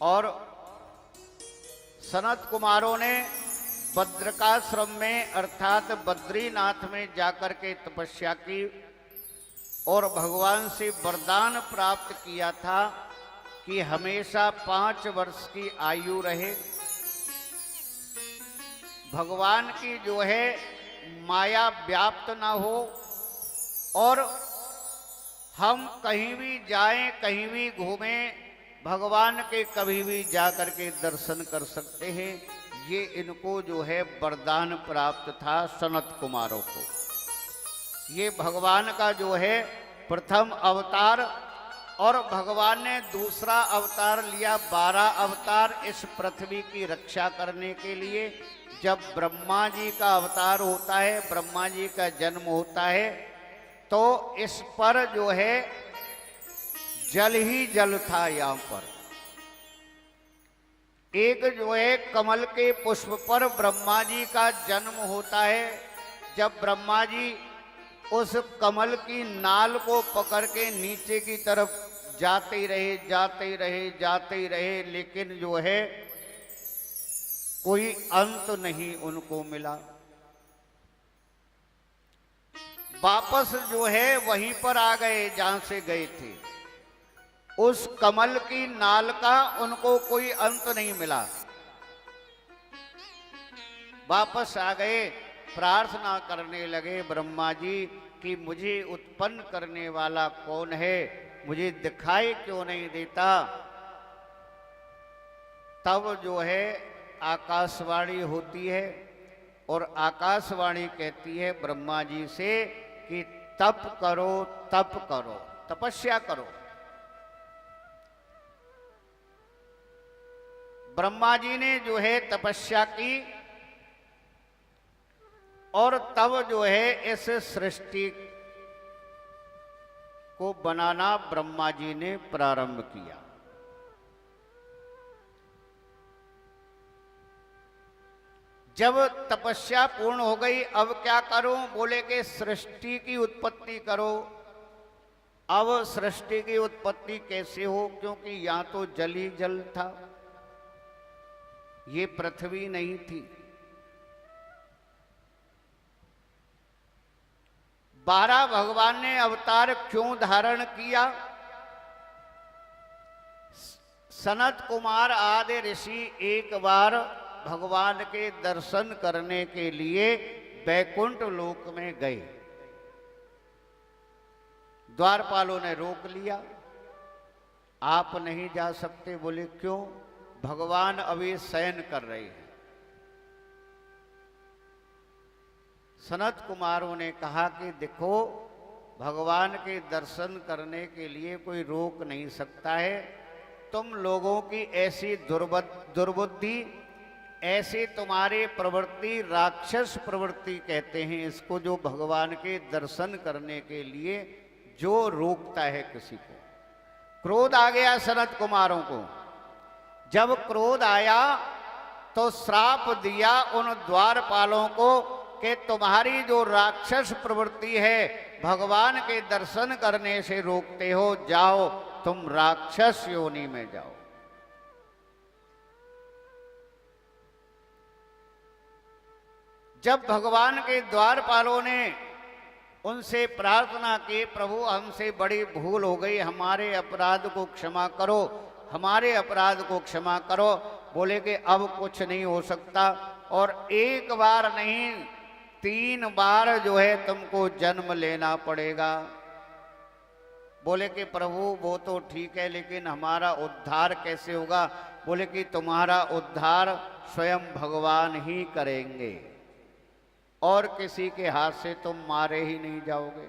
और सनत कुमारों ने बद्रिकाश्रम में अर्थात बद्रीनाथ में जाकर के तपस्या की और भगवान से वरदान प्राप्त किया था कि हमेशा 5 वर्ष की आयु रहे, भगवान की जो है माया व्याप्त ना हो और हम कहीं भी जाएं, कहीं भी घूमें, भगवान के कभी भी जाकर के दर्शन कर सकते हैं। ये इनको जो है वरदान प्राप्त था सनत कुमारों को। ये भगवान का जो है प्रथम अवतार और भगवान ने दूसरा अवतार लिया। 12 अवतार इस पृथ्वी की रक्षा करने के लिए। जब ब्रह्मा जी का अवतार होता है, ब्रह्मा जी का जन्म होता है, तो इस पर जो है जल ही जल था। यहाँ पर एक जो है कमल के पुष्प पर ब्रह्मा जी का जन्म होता है। जब ब्रह्मा जी उस कमल की नाल को पकड़ के नीचे की तरफ जाते ही रहे, जाते ही रहे, जाते ही रहे, लेकिन जो है कोई अंत नहीं उनको मिला। वापस जो है वहीं पर आ गए जहां से गए थे। उस कमल की नाल का उनको कोई अंत नहीं मिला। वापस आ गए, प्रार्थना करने लगे ब्रह्मा जी कि मुझे उत्पन्न करने वाला कौन है, मुझे दिखाई क्यों नहीं देता। तब जो है आकाशवाणी होती है और आकाशवाणी कहती है ब्रह्मा जी से कि तप करो, तप करो, तपस्या करो। ब्रह्मा जी ने जो है तपस्या की और तब जो है इस सृष्टि को बनाना ब्रह्मा जी ने प्रारंभ किया। जब तपस्या पूर्ण हो गई, अब क्या करूं? बोले कि सृष्टि की उत्पत्ति करो। अब सृष्टि की उत्पत्ति कैसे हो? क्योंकि यहां तो जल ही जल था, ये पृथ्वी नहीं थी। 12 भगवान ने अवतार क्यों धारण किया? सनत कुमार आदि ऋषि एक बार भगवान के दर्शन करने के लिए वैकुंठ लोक में गए। द्वारपालों ने रोक लिया, आप नहीं जा सकते। बोले क्यों? भगवान अभी शयन कर रहे हैं। सनत कुमारों ने कहा कि देखो, भगवान के दर्शन करने के लिए कोई रोक नहीं सकता है। तुम लोगों की ऐसी दुर्बुद्धि, ऐसी तुम्हारी प्रवृत्ति, राक्षस प्रवृत्ति कहते हैं इसको, जो भगवान के दर्शन करने के लिए जो रोकता है किसी को। क्रोध आ गया सनत कुमारों को। जब क्रोध आया तो श्राप दिया उन द्वारपालों को कि तुम्हारी जो राक्षस प्रवृत्ति है, भगवान के दर्शन करने से रोकते हो, जाओ तुम राक्षस योनि में जाओ। जब भगवान के द्वारपालों ने उनसे प्रार्थना की, प्रभु हमसे बड़ी भूल हो गई, हमारे अपराध को क्षमा करो, हमारे अपराध को क्षमा करो। बोले कि अब कुछ नहीं हो सकता और एक बार नहीं 3 बार जो है तुमको जन्म लेना पड़ेगा। बोले कि प्रभु वो तो ठीक है, लेकिन हमारा उद्धार कैसे होगा? बोले कि तुम्हारा उद्धार स्वयं भगवान ही करेंगे और किसी के हाथ से तुम मारे ही नहीं जाओगे।